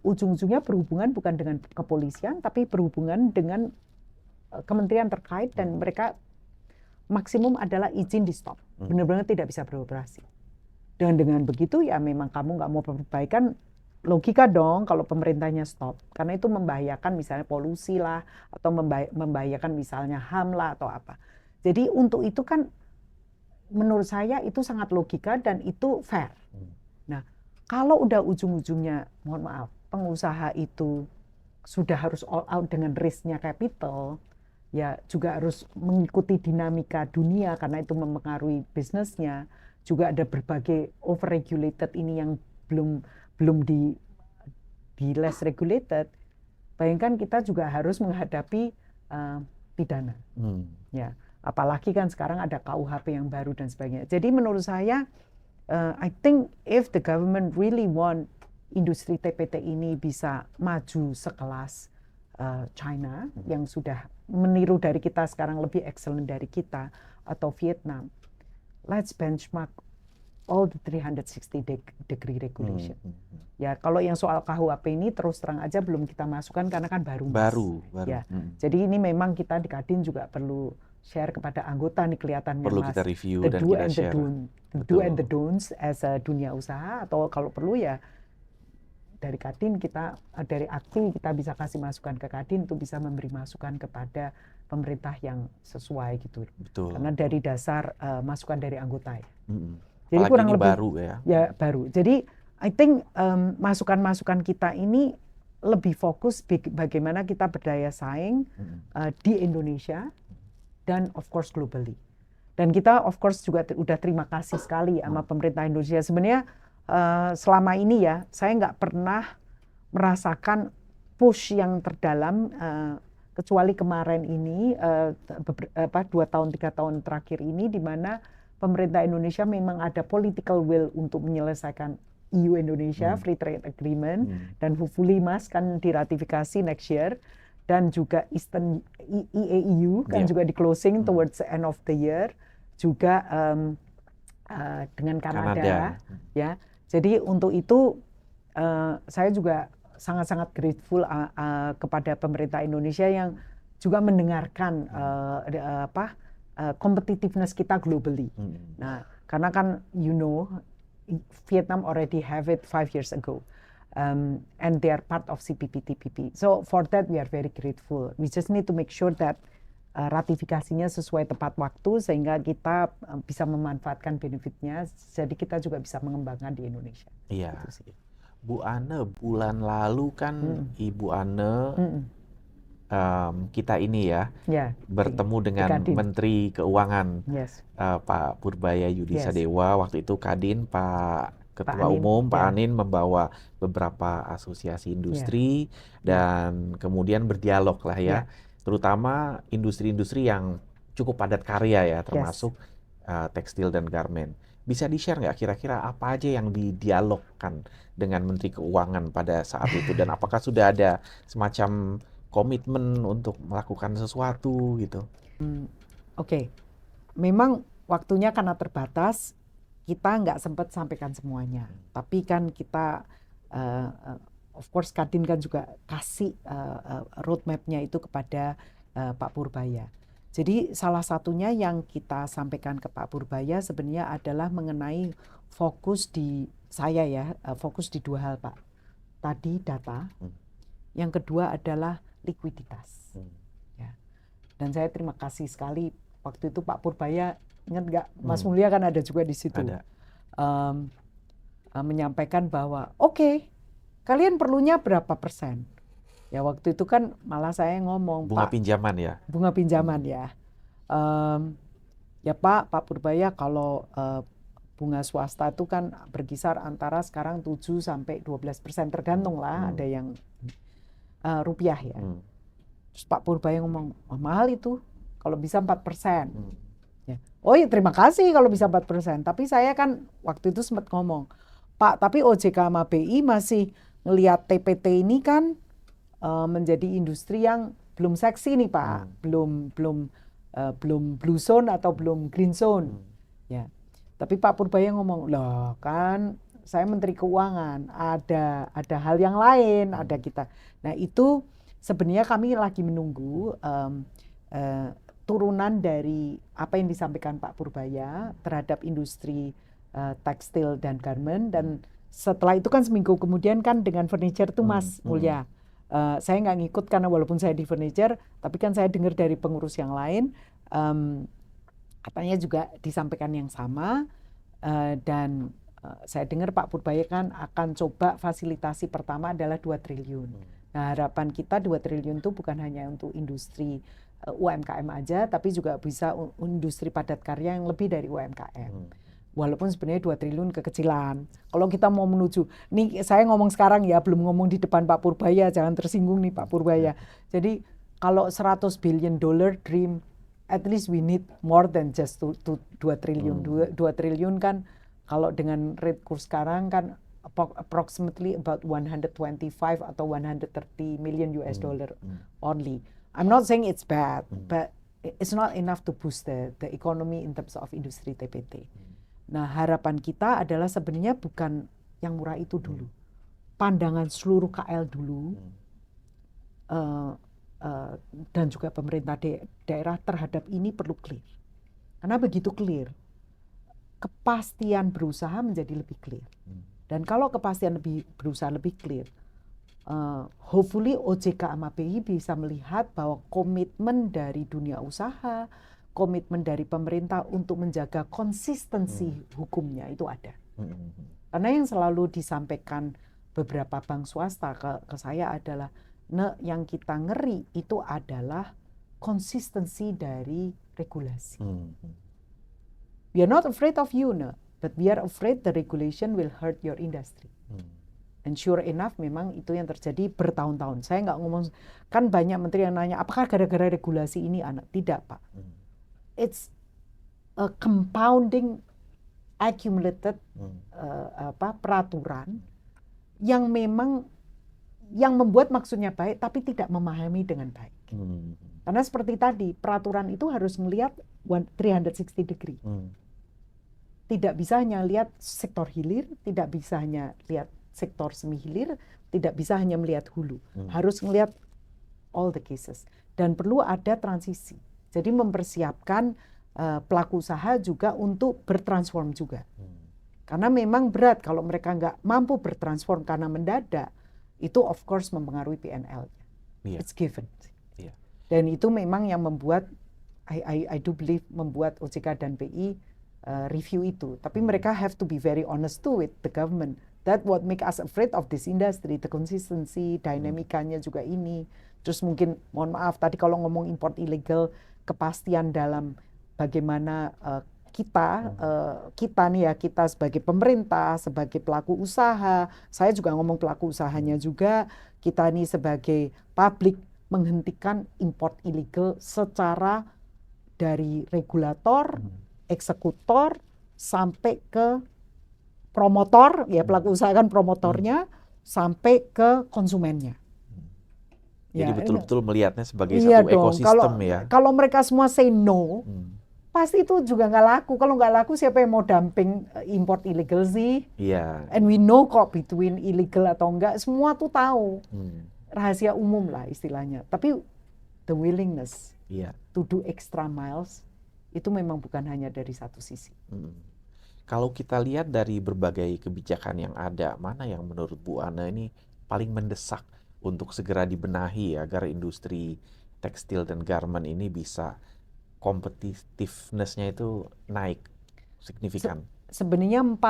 ujung-ujungnya berhubungan bukan dengan kepolisian tapi berhubungan dengan kementerian terkait, dan mereka maksimum adalah izin di stop, benar-benar tidak bisa beroperasi. Dengan begitu ya memang kamu nggak mau perbaikan, logika dong kalau pemerintahnya stop, karena itu membahayakan misalnya polusi lah, atau membahayakan misalnya HAM lah atau apa. Jadi untuk itu kan menurut saya itu sangat logika dan itu fair. Nah, kalau udah ujung-ujungnya, mohon maaf, pengusaha itu sudah harus all out dengan risk-nya capital, ya juga harus mengikuti dinamika dunia karena itu mempengaruhi bisnisnya. Juga ada berbagai over-regulated ini yang belum di less regulated. Bayangkan kita juga harus menghadapi pidana. Ya. Apalagi kan sekarang ada KUHP yang baru dan sebagainya. Jadi menurut saya, I think if the government really want industri TPT ini bisa maju sekelas China yang sudah meniru dari kita sekarang, lebih excellent dari kita, atau Vietnam, let's benchmark all the 360-degree regulation. Ya, kalau yang soal KUHP ini terus terang aja belum kita masukkan karena kan baru. Ya, jadi ini memang kita di Kadin juga perlu share kepada anggota nih, kelihatannya perlu Mas, kita review the dan do kita and share. The do and the don'ts as a dunia usaha, atau kalau perlu ya dari Kadin kita, dari AKTI kita bisa kasih masukan ke Kadin untuk bisa memberi masukan kepada pemerintah yang sesuai gitu. Betul. Karena dari dasar masukan dari anggota ya. Jadi apalagi kurang lebih baru ya. Ya baru. Jadi I think masukan-masukan kita ini lebih fokus bagaimana kita berdaya saing di Indonesia dan of course globally. Dan kita of course juga udah terima kasih sekali sama pemerintah Indonesia. Sebenarnya selama ini ya saya nggak pernah merasakan push yang terdalam, kecuali kemarin ini 2 tahun 3 tahun terakhir ini, di mana pemerintah Indonesia memang ada political will untuk menyelesaikan EU Indonesia Free Trade Agreement, dan hopefully Mas kan diratifikasi next year, dan juga Eastern EAEU kan juga di closing towards the end of the year, juga dengan Kanada. Ya. Jadi untuk itu saya juga sangat-sangat grateful kepada pemerintah Indonesia yang juga mendengarkan competitiveness kita globally. Nah, karena kan Vietnam already have it 5 years ago. And they are part of CPTPP. So for that we are very grateful. We just need to make sure that ratifikasinya sesuai tepat waktu sehingga kita bisa memanfaatkan benefitnya. Jadi kita juga bisa mengembangkan di Indonesia. Iya. Gitu sih. Bu Ane, bulan lalu kan Ibu Ane kita ini ya bertemu dengan Menteri Keuangan Pak Purbaya Yudisadewa. Waktu itu Kadin Pak Ketua Umum Pak Anin membawa beberapa asosiasi industri dan kemudian berdialog lah ya, terutama industri-industri yang cukup padat karya ya, termasuk tekstil dan garmen. Bisa di-share nggak kira-kira apa aja yang didialogkan dengan Menteri Keuangan pada saat itu, dan apakah sudah ada semacam komitmen untuk melakukan sesuatu gitu? Oke. Memang waktunya karena terbatas, kita nggak sempat sampaikan semuanya. Tapi kan kita, of course Kadin kan juga kasih roadmap-nya itu kepada Pak Purbaya. Jadi salah satunya yang kita sampaikan ke Pak Purbaya sebenarnya adalah mengenai fokus di fokus di dua hal, Pak. Tadi data, yang kedua adalah likuiditas. Ya. Dan saya terima kasih sekali waktu itu Pak Purbaya, ingat nggak, Mas Mulya kan ada juga di situ, menyampaikan bahwa oke, kalian perlunya berapa persen? Ya waktu itu kan malah saya ngomong, bunga Pak, pinjaman ya? Bunga pinjaman ya. Ya Pak Purbaya, kalau bunga swasta itu kan berkisar antara sekarang 7-12%, tergantung lah, ada yang rupiah ya. Terus Pak Purbaya ngomong, mahal itu, kalau bisa 4%. Ya. Oh ya terima kasih kalau bisa 4%. Tapi saya kan waktu itu sempat ngomong, Pak, tapi OJK sama BI masih ngelihat TPT ini kan menjadi industri yang belum seksi nih Pak, belum blue zone atau belum green zone. Ya. Tapi Pak Purbaya ngomong, loh kan saya Menteri Keuangan, ada hal yang lain, ada kita. Nah itu sebenarnya kami lagi menunggu turunan dari apa yang disampaikan Pak Purbaya terhadap industri tekstil dan garment. Dan setelah itu kan seminggu kemudian kan dengan furniture itu Mas Mulya. Saya nggak ngikut karena walaupun saya di furniture, tapi kan saya dengar dari pengurus yang lain, katanya juga disampaikan yang sama, dan saya dengar Pak Purbaya kan akan coba fasilitasi pertama adalah 2 triliun. Nah harapan kita 2 triliun itu bukan hanya untuk industri UMKM aja, tapi juga bisa industri padat karya yang lebih dari UMKM. Walaupun sebenarnya 2 triliun kekecilan. Kalau kita mau menuju, nih saya ngomong sekarang ya, belum ngomong di depan Pak Purbaya, jangan tersinggung nih Pak Purbaya. Jadi kalau $100 billion dream, at least we need more than just 2 triliun. 2 triliun kan kalau dengan rate kurs sekarang kan approximately about 125 atau 130 million US dollar only. I'm not saying it's bad, but it's not enough to boost the economy in terms of industri TPT. Nah harapan kita adalah sebenarnya bukan yang murah itu dulu. Pandangan seluruh KL dulu, dan juga pemerintah daerah terhadap ini perlu clear. Karena begitu clear, kepastian berusaha menjadi lebih clear. Dan kalau kepastian berusaha lebih clear, hopefully OJK sama BI bisa melihat bahwa komitmen dari dunia usaha, komitmen dari pemerintah untuk menjaga konsistensi hukumnya itu ada. Karena yang selalu disampaikan beberapa bank swasta ke saya adalah, yang kita ngeri itu adalah konsistensi dari regulasi. We are not afraid of you, but we are afraid the regulation will hurt your industry. And sure enough memang itu yang terjadi bertahun-tahun. Saya nggak ngomong, kan banyak menteri yang nanya, apakah gara-gara regulasi ini anak? Tidak Pak. It's a compounding accumulated peraturan yang memang yang membuat maksudnya baik tapi tidak memahami dengan baik. Karena seperti tadi, peraturan itu harus melihat 360 degree. Tidak bisa hanya lihat sektor hilir, tidak bisa hanya lihat sektor semi hilir, tidak bisa hanya melihat hulu. Harus melihat all the cases. Dan perlu ada transisi. Jadi mempersiapkan pelaku usaha juga untuk bertransform juga. Karena memang berat kalau mereka nggak mampu bertransform karena mendadak, itu of course mempengaruhi PNL-nya. It's given. Dan itu memang yang membuat I do believe membuat OJK dan BI review itu. Tapi mereka have to be very honest too with the government. That what make us afraid of this industry, the consistency, dinamikanya juga ini. Terus mungkin, mohon maaf, tadi kalau ngomong import illegal, kepastian dalam bagaimana kita nih ya, kita sebagai pemerintah, sebagai pelaku usaha, saya juga ngomong pelaku usahanya juga, kita nih sebagai publik menghentikan import illegal secara dari regulator, eksekutor, sampai ke promotor, ya pelaku usaha kan promotornya, sampai ke konsumennya. Jadi betul-betul melihatnya sebagai iya satu ekosistem ya. Kalau mereka semua say no, pasti itu juga nggak laku. Kalau nggak laku, siapa yang mau dumping import illegal sih? Iya. And we know kok between illegal atau enggak, semua tuh tahu. Rahasia umum lah istilahnya. Tapi the willingness to do extra miles, itu memang bukan hanya dari satu sisi. Kalau kita lihat dari berbagai kebijakan yang ada, mana yang menurut Bu Ana ini paling mendesak untuk segera dibenahi agar industri tekstil dan garment ini bisa competitiveness-nya itu naik signifikan? Sebenarnya 40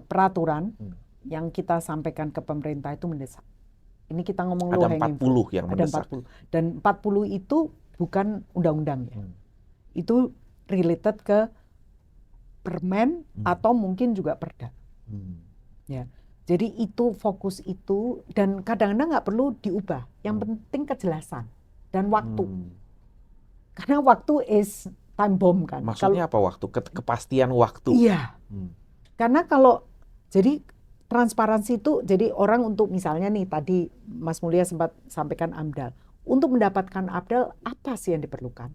peraturan yang kita sampaikan ke pemerintah itu mendesak. Ini kita ngomong low hanging fruit. Ada 40 yang mendesak. Ada 40. Dan 40 itu bukan undang-undang ya. Itu related ke permen atau mungkin juga perda. Ya. Jadi itu fokus itu, dan kadang-kadang nggak perlu diubah. Yang penting kejelasan dan waktu. Karena waktu is time bomb kan. Maksudnya apa waktu? Kepastian waktu. Iya. Karena kalau jadi transparansi itu, jadi orang untuk misalnya nih tadi Mas Mulya sempat sampaikan AMDAL. Untuk mendapatkan AMDAL apa sih yang diperlukan?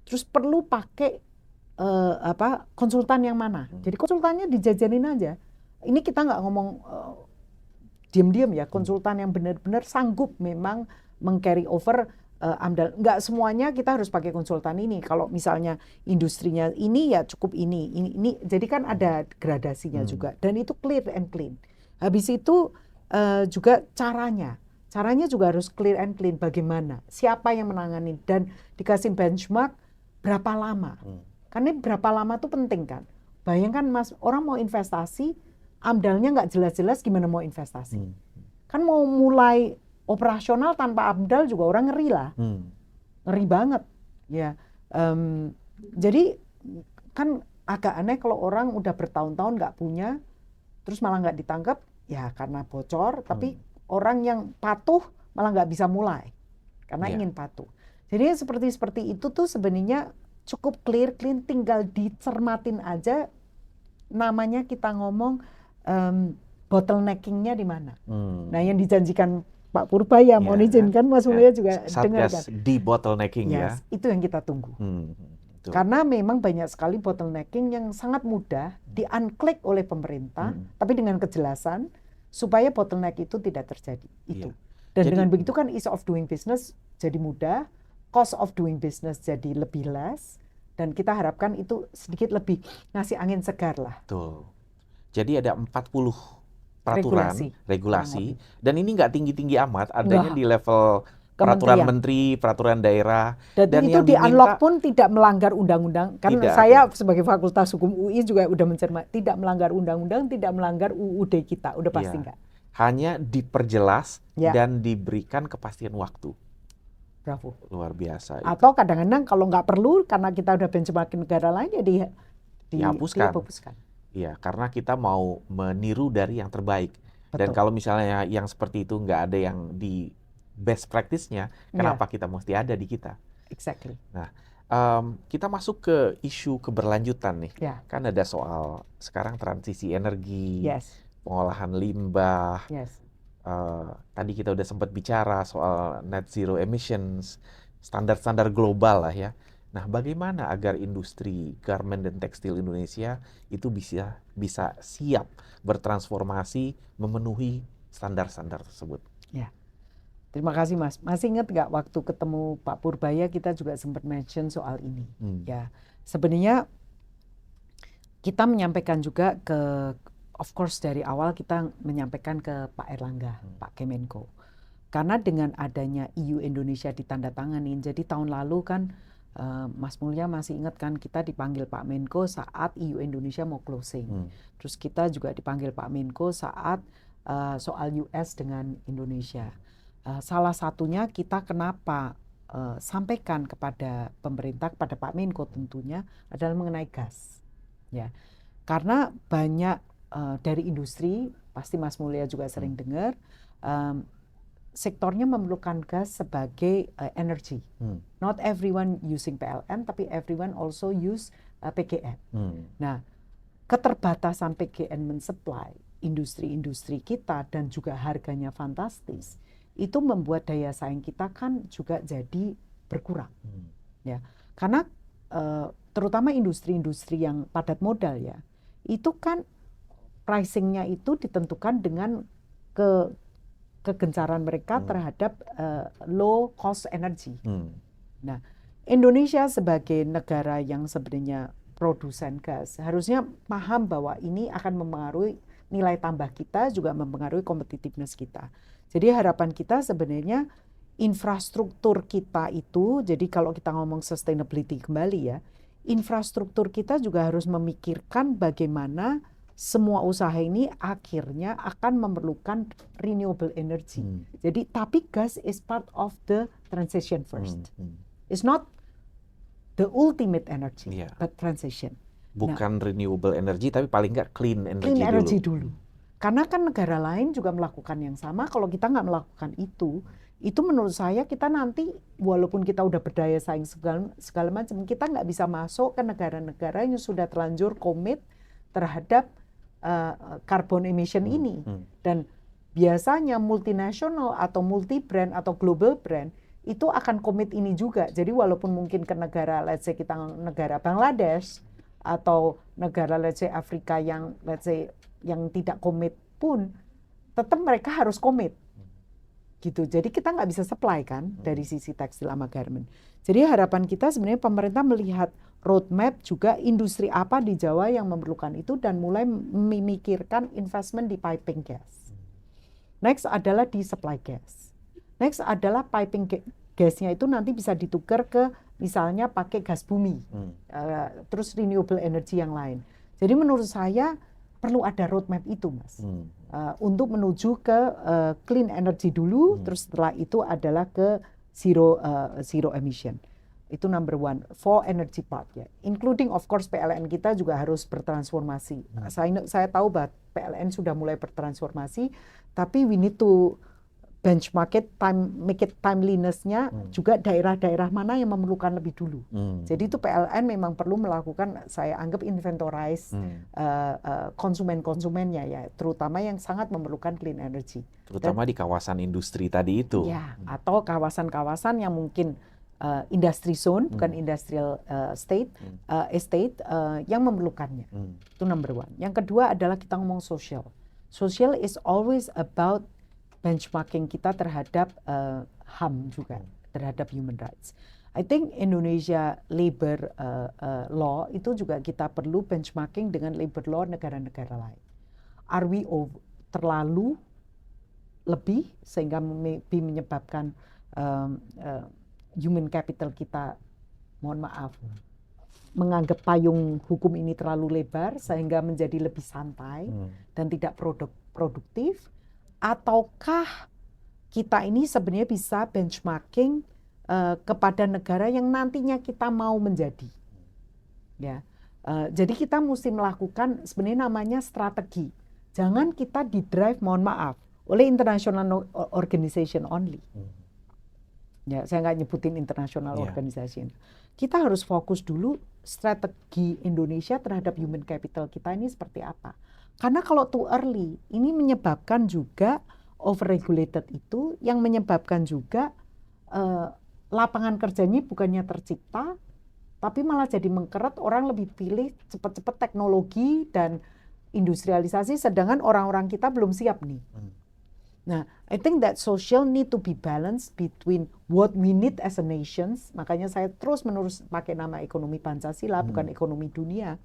Terus perlu pakai konsultan yang mana? Jadi konsultannya dijajanin aja. Ini kita nggak ngomong diam-diam ya, konsultan yang benar-benar sanggup memang meng-carry over AMDAL. Nggak semuanya kita harus pakai konsultan ini. Kalau misalnya industrinya ini ya cukup ini. Jadi kan ada gradasinya juga. Dan itu clear and clean. Habis itu juga caranya juga harus clear and clean. Bagaimana? Siapa yang menangani? Dan dikasih benchmark berapa lama? Karena berapa lama itu penting kan. Bayangkan Mas, orang mau investasi, AMDAL-nya nggak jelas-jelas, gimana mau investasi? Kan mau mulai operasional tanpa AMDAL juga orang ngeri lah. Ngeri banget. Ya. Jadi kan agak aneh kalau orang udah bertahun-tahun nggak punya, terus malah nggak ditangkap, ya karena bocor, tapi orang yang patuh malah nggak bisa mulai. Karena ingin patuh. Jadi seperti itu tuh sebenarnya cukup clean, tinggal dicermatin aja. Namanya kita ngomong bottlenecking-nya di mana. Nah, yang dijanjikan Pak Purbaya, mohon izin kan Mas Mulya juga dengar kan. Di bottlenecking ya. Itu yang kita tunggu. Karena memang banyak sekali bottlenecking yang sangat mudah di-unclick oleh pemerintah, tapi dengan kejelasan supaya bottleneck itu tidak terjadi. Itu. Dan jadi, dengan begitu kan ease of doing business jadi mudah, cost of doing business jadi lebih less, dan kita harapkan itu sedikit lebih ngasih angin segar lah. Betul. Jadi ada 40 peraturan, regulasi, dan ini nggak tinggi-tinggi amat, adanya di level peraturan menteri, peraturan daerah. Dan itu di-unlock pun tidak melanggar undang-undang. Karena saya sebagai Fakultas Hukum UI juga udah mencermati, tidak melanggar undang-undang, tidak melanggar UUD kita, udah pasti nggak. Hanya diperjelas dan diberikan kepastian waktu. Bravo. Luar biasa. Atau kadang-kadang kalau nggak perlu, karena kita udah benchmarking negara lain, ya dihapuskan. Iya, karena kita mau meniru dari yang terbaik. Betul. Dan kalau misalnya yang seperti itu nggak ada yang di best practice-nya, kenapa kita mesti ada di kita? Exactly. Nah, kita masuk ke isu keberlanjutan nih. Kan ada soal sekarang transisi energi, pengolahan limbah. Tadi kita udah sempat bicara soal net zero emissions, standar-standar global lah ya. Nah, bagaimana agar industri garment dan tekstil Indonesia itu bisa siap bertransformasi memenuhi standar-standar tersebut? Ya. Terima kasih Mas. Masih ingat nggak waktu ketemu Pak Purbaya kita juga sempat mention soal ini. Ya, sebenarnya kita menyampaikan juga ke, of course dari awal kita menyampaikan ke Pak Erlangga, Pak Kemenko, Karena dengan adanya EU Indonesia ditandatanganin, jadi tahun lalu kan Mas Mulya masih ingat kan kita dipanggil Pak Menko saat EU Indonesia mau closing. Terus kita juga dipanggil Pak Menko saat soal US dengan Indonesia. Salah satunya kita kenapa sampaikan kepada pemerintah, kepada Pak Menko tentunya adalah mengenai gas. Ya, karena banyak dari industri, pasti Mas Mulya juga sering dengar, sektornya memerlukan gas sebagai energi. Not everyone using PLN, tapi everyone also use PGN. Nah, keterbatasan PGN mensupply industri-industri kita dan juga harganya fantastis, itu membuat daya saing kita kan juga jadi berkurang. Ya, karena terutama industri-industri yang padat modal ya, itu kan pricing-nya itu ditentukan dengan kegencaran mereka terhadap low cost energy. Nah, Indonesia sebagai negara yang sebenarnya produsen gas harusnya paham bahwa ini akan mempengaruhi nilai tambah kita, juga mempengaruhi competitiveness kita. Jadi harapan kita sebenarnya infrastruktur kita itu, jadi kalau kita ngomong sustainability kembali ya, infrastruktur kita juga harus memikirkan bagaimana semua usaha ini akhirnya akan memerlukan renewable energy. Jadi tapi gas is part of the transition first. It's not the ultimate energy, but transition. Bukan renewable energy, tapi paling nggak clean energy dulu. Karena kan negara lain juga melakukan yang sama. Kalau kita nggak melakukan itu menurut saya kita nanti walaupun kita udah berdaya saing segala macam, kita nggak bisa masuk ke negara-negara yang sudah terlanjur komit terhadap carbon emission ini. Dan biasanya multinasional atau multi brand atau global brand itu akan komit ini juga. Jadi walaupun mungkin ke negara, let's say kita negara Bangladesh atau negara let's say Afrika yang let's say yang tidak komit pun tetap mereka harus komit gitu. Jadi kita nggak bisa supply kan dari sisi tekstil sama garment. Jadi harapan kita sebenarnya pemerintah melihat roadmap juga industri apa di Jawa yang memerlukan itu dan mulai memikirkan investment di piping gas. Next adalah di supply gas. Next adalah piping gasnya itu nanti bisa ditukar ke misalnya pakai gas bumi, terus renewable energy yang lain. Jadi menurut saya perlu ada roadmap itu, Mas, untuk menuju ke clean energy dulu, terus setelah itu adalah ke zero emission. Itu number one for energy part ya, including of course PLN kita juga harus bertransformasi. Saya tahu bahwa PLN sudah mulai bertransformasi, tapi we need to benchmark it, make it timeliness-nya juga daerah-daerah mana yang memerlukan lebih dulu. Jadi itu PLN memang perlu melakukan, saya anggap inventorize konsumen-konsumennya ya, terutama yang sangat memerlukan clean energy. Terutama di kawasan industri tadi itu. Ya, atau kawasan-kawasan yang mungkin industry zone, bukan industrial estate yang memerlukannya. Itu number one. Yang kedua adalah kita ngomong social. Social is always about benchmarking kita terhadap HAM juga, terhadap human rights. I think Indonesia labor law itu juga kita perlu benchmarking dengan labor law negara-negara lain. Are we terlalu lebih sehingga menyebabkan human capital kita, mohon maaf, menganggap payung hukum ini terlalu lebar sehingga menjadi lebih santai dan tidak produktif? Ataukah kita ini sebenarnya bisa benchmarking kepada negara yang nantinya kita mau menjadi, ya. Jadi kita mesti melakukan sebenarnya namanya strategi. Jangan kita di-drive, mohon maaf, oleh international organization only. Ya, saya nggak nyebutin international organization. Kita harus fokus dulu strategi Indonesia terhadap human capital kita ini seperti apa. Karena kalau too early, ini menyebabkan juga overregulated itu, yang menyebabkan juga lapangan kerjanya bukannya tercipta, tapi malah jadi mengkeret, orang lebih pilih cepat-cepat teknologi dan industrialisasi, sedangkan orang-orang kita belum siap nih. Nah, I think that social need to be balanced between what we need as a nation. Makanya saya terus-menerus pakai nama ekonomi Pancasila, bukan ekonomi dunia.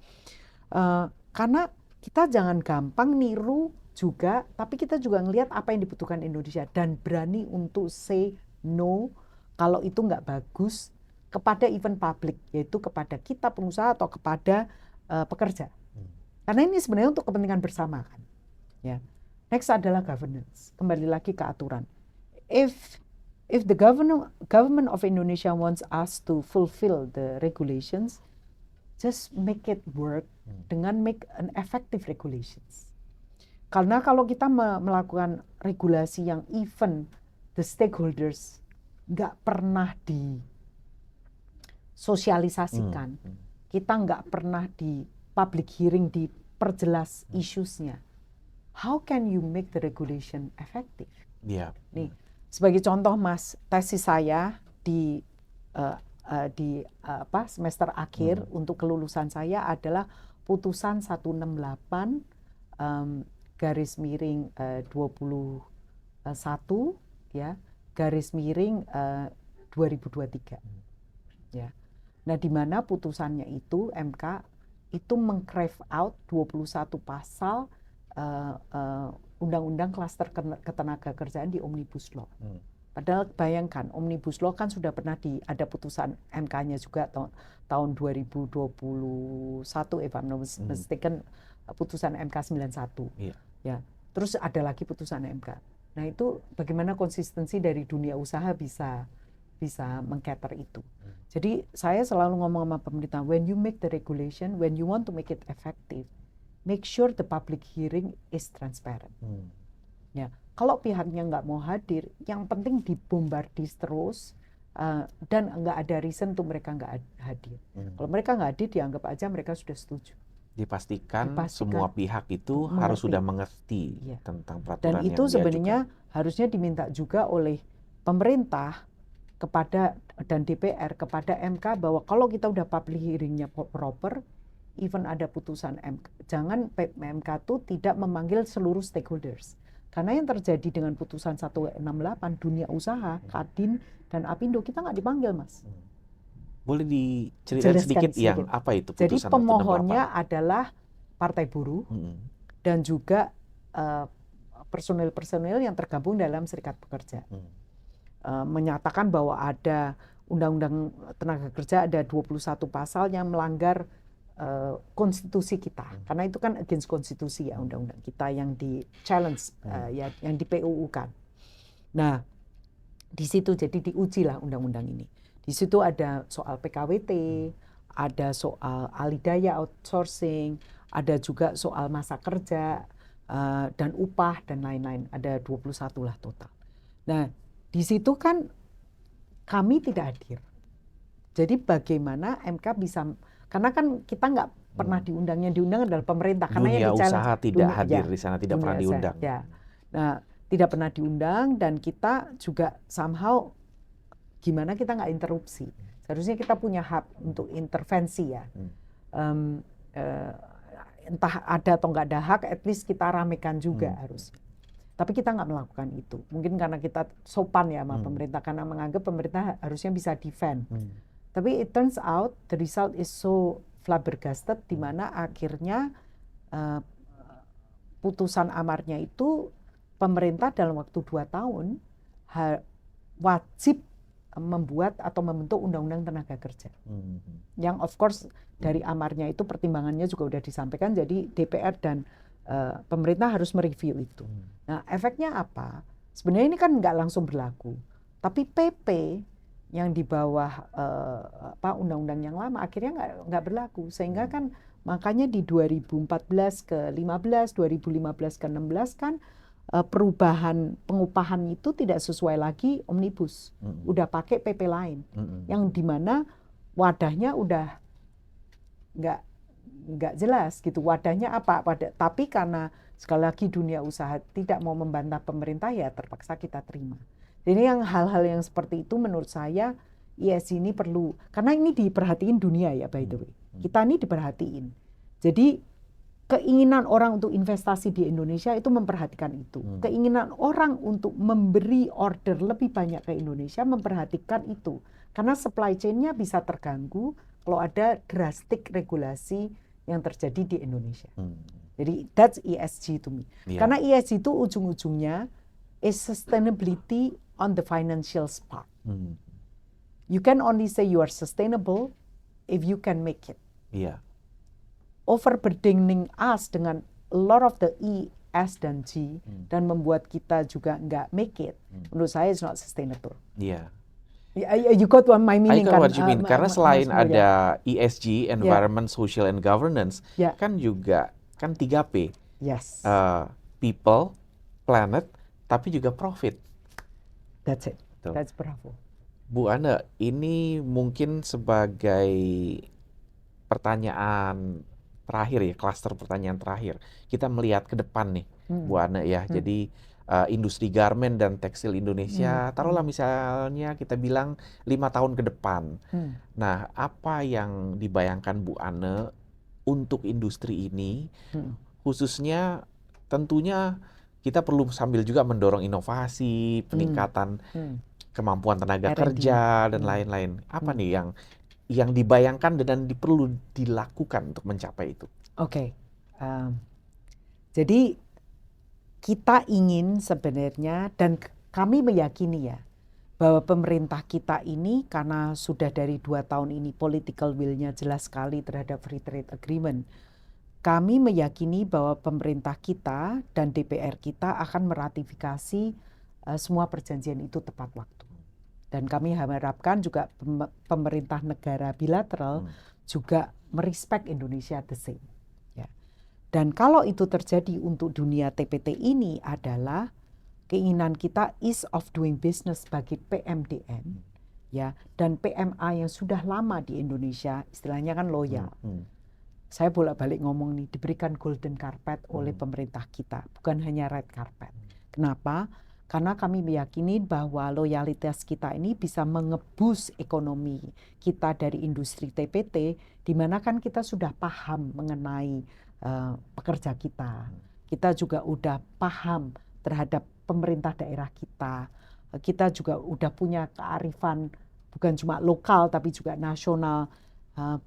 Karena kita jangan gampang niru juga, tapi kita juga ngelihat apa yang dibutuhkan Indonesia dan berani untuk say no kalau itu nggak bagus kepada event publik, yaitu kepada kita pengusaha atau kepada pekerja. Karena ini sebenarnya untuk kepentingan bersama kan. Ya. Next adalah governance. Kembali lagi ke aturan. If the government of Indonesia wants us to fulfill the regulations, just make it work dengan make an effective regulations. Karena kalau kita melakukan regulasi yang even the stakeholders nggak pernah disosialisasikan, kita nggak pernah di public hearing diperjelas issues-nya, how can you make the regulation effective? Yeah. Nih, sebagai contoh Mas, tesis saya di semester akhir untuk kelulusan saya adalah putusan 168 garis miring 21 ya, garis miring 2023. Ya. Nah, di mana putusannya itu MK itu meng-crave out 21 pasal undang-undang klaster ketenagakerjaan di Omnibus Law. Padahal bayangkan, Omnibus Law kan sudah pernah ada putusan MK-nya juga tahun 2021, if I'm not mistaken, putusan MK 91. Yeah. Ya. Terus ada lagi putusan MK. Nah itu bagaimana konsistensi dari dunia usaha bisa meng-cater itu. Jadi saya selalu ngomong sama pemerintah, when you make the regulation, when you want to make it effective, make sure the public hearing is transparent. Ya, kalau pihaknya nggak mau hadir, yang penting dibombardir terus dan nggak ada reason untuk mereka nggak hadir. Kalau mereka nggak hadir, dianggap aja mereka sudah setuju. Dipastikan semua pihak itu harus sudah mengerti tentang peraturan dan itu sebenarnya harusnya diminta juga oleh pemerintah kepada dan DPR kepada MK bahwa kalau kita udah public hearing-nya proper, even ada putusan MK, jangan MK itu tidak memanggil seluruh stakeholders. Karena yang terjadi dengan putusan 168 dunia usaha, Kadin dan Apindo kita nggak dipanggil, Mas. Boleh diceritakan sedikit yang apa itu putusan? Jadi pemohonnya adalah partai buruh dan juga personil-personil yang tergabung dalam serikat pekerja. Menyatakan bahwa ada undang-undang tenaga kerja ada 21 pasal yang melanggar konstitusi kita, karena itu kan against konstitusi ya undang-undang kita yang di challenge yang di PUU kan. Nah di situ jadi diuji lah undang-undang ini. Di situ ada soal PKWT, ada soal alidaya outsourcing, ada juga soal masa kerja dan upah dan lain-lain. Ada 21 lah total. Nah di situ kan kami tidak hadir. Jadi bagaimana MK bisa, karena kan kita nggak pernah diundang, yang diundang adalah pemerintah. Karena dunia yang usaha tidak hadir di sana, tidak pernah diundang. Ya. Nah, tidak pernah diundang dan kita juga somehow gimana kita nggak interupsi. Seharusnya kita punya hak untuk intervensi ya. Entah ada atau nggak ada hak, at least kita ramekan juga harus. Tapi kita nggak melakukan itu. Mungkin karena kita sopan ya sama pemerintah, karena menganggap pemerintah harusnya bisa defend. Tapi it turns out the result is so flabbergasted, di mana akhirnya putusan amarnya itu pemerintah dalam waktu 2 tahun wajib membuat atau membentuk undang-undang tenaga kerja. Yang of course dari amarnya itu pertimbangannya juga sudah disampaikan, jadi DPR dan pemerintah harus mereview itu. Nah, efeknya apa? Sebenarnya ini kan nggak langsung berlaku, tapi PP yang di bawah undang-undang yang lama akhirnya nggak berlaku, sehingga kan makanya di 2014 ke 15, 2015 ke 16 kan perubahan pengupahan itu tidak sesuai lagi omnibus, udah pakai PP lain, yang dimana wadahnya udah nggak jelas gitu, wadahnya apa, tapi karena sekali lagi dunia usaha tidak mau membantah pemerintah, ya terpaksa kita terima. Jadi yang hal-hal yang seperti itu menurut saya ESG ini perlu, karena ini diperhatiin dunia ya, by the way. Kita ini diperhatiin. Jadi keinginan orang untuk investasi di Indonesia itu memperhatikan itu. Keinginan orang untuk memberi order lebih banyak ke Indonesia memperhatikan itu. Karena supply chain-nya bisa terganggu kalau ada drastik regulasi yang terjadi di Indonesia. Jadi that's ESG to me. Yeah. Karena ESG itu ujung-ujungnya is sustainability on the financial part. You can only say you are sustainable if you can make it. Iya. Overburdening us dengan a lot of the E, S, dan G dan membuat kita juga nggak make it. Menurut saya it's not sustainable. Iya. You got what my meaning I kan? got what you mean. Karena selain Mas Mulya. ada ESG, Environment, Social, and Governance, kan juga kan 3P. Yes. People, planet, tapi juga profit. That's it. Tuh. That's bravo. Bu Ana, ini mungkin sebagai pertanyaan terakhir ya, klaster pertanyaan terakhir. Kita melihat ke depan nih, Bu Ana ya. Jadi industri garmen dan tekstil Indonesia, taruhlah misalnya kita bilang 5 tahun ke depan. Nah, apa yang dibayangkan Bu Ana untuk industri ini, khususnya tentunya kita perlu sambil juga mendorong inovasi, peningkatan kemampuan tenaga kerja dan lain-lain. Apa nih yang dibayangkan dan perlu dilakukan untuk mencapai itu? Oke. Jadi kita ingin sebenarnya, dan kami meyakini ya, bahwa pemerintah kita ini karena sudah dari 2 tahun ini political will-nya jelas sekali terhadap free trade agreement, kami meyakini bahwa pemerintah kita dan DPR kita akan meratifikasi semua perjanjian itu tepat waktu. Dan kami harapkan juga pemerintah negara bilateral juga merespek Indonesia the same. Dan kalau itu terjadi untuk dunia TPT ini adalah keinginan kita ease of doing business bagi PMDN, ya, dan PMA yang sudah lama di Indonesia, istilahnya kan loyal. Saya bolak-balik ngomong nih, diberikan golden carpet oleh pemerintah kita, bukan hanya red carpet. Kenapa? Karena kami meyakini bahwa loyalitas kita ini bisa mengebus ekonomi kita dari industri TPT, di mana kan kita sudah paham mengenai pekerja kita. Kita juga udah paham terhadap pemerintah daerah kita. Kita juga udah punya kearifan bukan cuma lokal tapi juga nasional.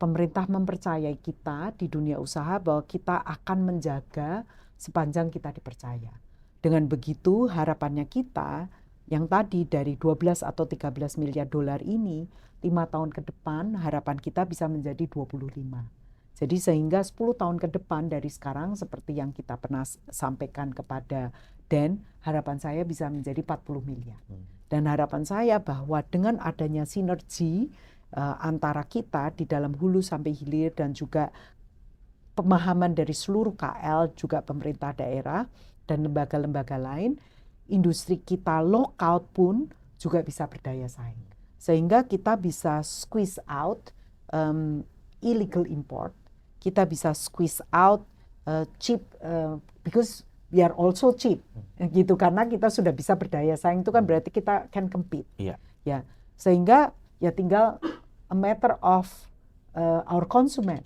Pemerintah mempercayai kita di dunia usaha bahwa kita akan menjaga sepanjang kita dipercaya. Dengan begitu harapannya kita yang tadi dari 12 atau 13 miliar dolar ini 5 tahun ke depan harapan kita bisa menjadi 25. Jadi sehingga 10 tahun ke depan dari sekarang seperti yang kita pernah sampaikan kepada Dan, harapan saya bisa menjadi 40 miliar. Dan harapan saya bahwa dengan adanya sinergi antara kita di dalam hulu sampai hilir dan juga pemahaman dari seluruh KL juga pemerintah daerah dan lembaga-lembaga lain, industri kita lokal pun juga bisa berdaya saing. Sehingga kita bisa squeeze out illegal import. Kita bisa squeeze out cheap because we are also cheap gitu, karena kita sudah bisa berdaya saing, itu kan berarti kita can compete. Ya, sehingga ya tinggal a matter of our consumer.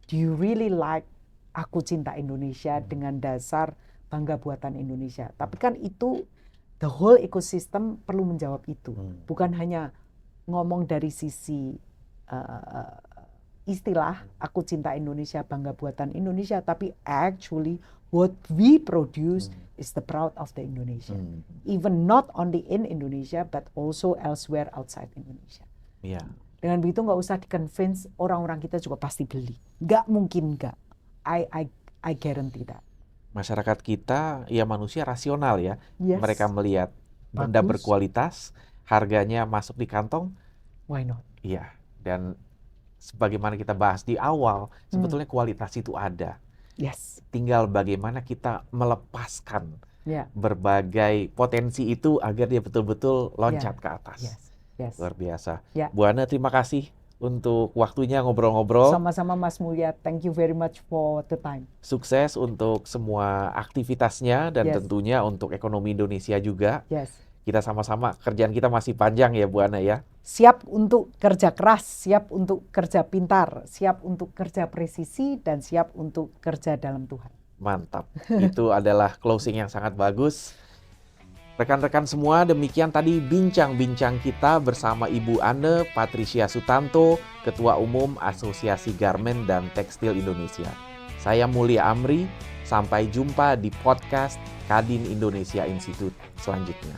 Do you really like aku cinta Indonesia dengan dasar bangga buatan Indonesia? Tapi kan itu the whole ecosystem perlu menjawab itu, bukan hanya ngomong dari sisi istilah aku cinta Indonesia, bangga buatan Indonesia, tapi actually what we produce is the proud of the Indonesia. Even not only in Indonesia but also elsewhere outside Indonesia. Dengan begitu nggak usah di-convince, orang-orang kita juga pasti beli. Nggak mungkin nggak. I guarantee that. Masyarakat kita ya manusia rasional ya. Yes. Mereka melihat benda berkualitas, harganya masuk di kantong. Why not? Iya, dan sebagaimana kita bahas di awal, sebetulnya kualitas itu ada. Yes. Tinggal bagaimana kita melepaskan berbagai potensi itu agar dia betul-betul loncat ke atas. Yes. Luar biasa. Bu Ana, terima kasih untuk waktunya ngobrol-ngobrol. Sama-sama Mas Mulya, thank you very much for the time. Sukses untuk semua aktivitasnya dan tentunya untuk ekonomi Indonesia juga. Kita sama-sama, kerjaan kita masih panjang ya Bu Ana ya. Siap untuk kerja keras, siap untuk kerja pintar, siap untuk kerja presisi, dan siap untuk kerja dalam Tuhan. Mantap, itu adalah closing yang sangat bagus. Rekan-rekan semua, demikian tadi bincang-bincang kita bersama Ibu Ana Patricia Sutanto, Ketua Umum Asosiasi Garmen dan Tekstil Indonesia. Saya Mulia Amri, sampai jumpa di podcast Kadin Indonesia Institute selanjutnya.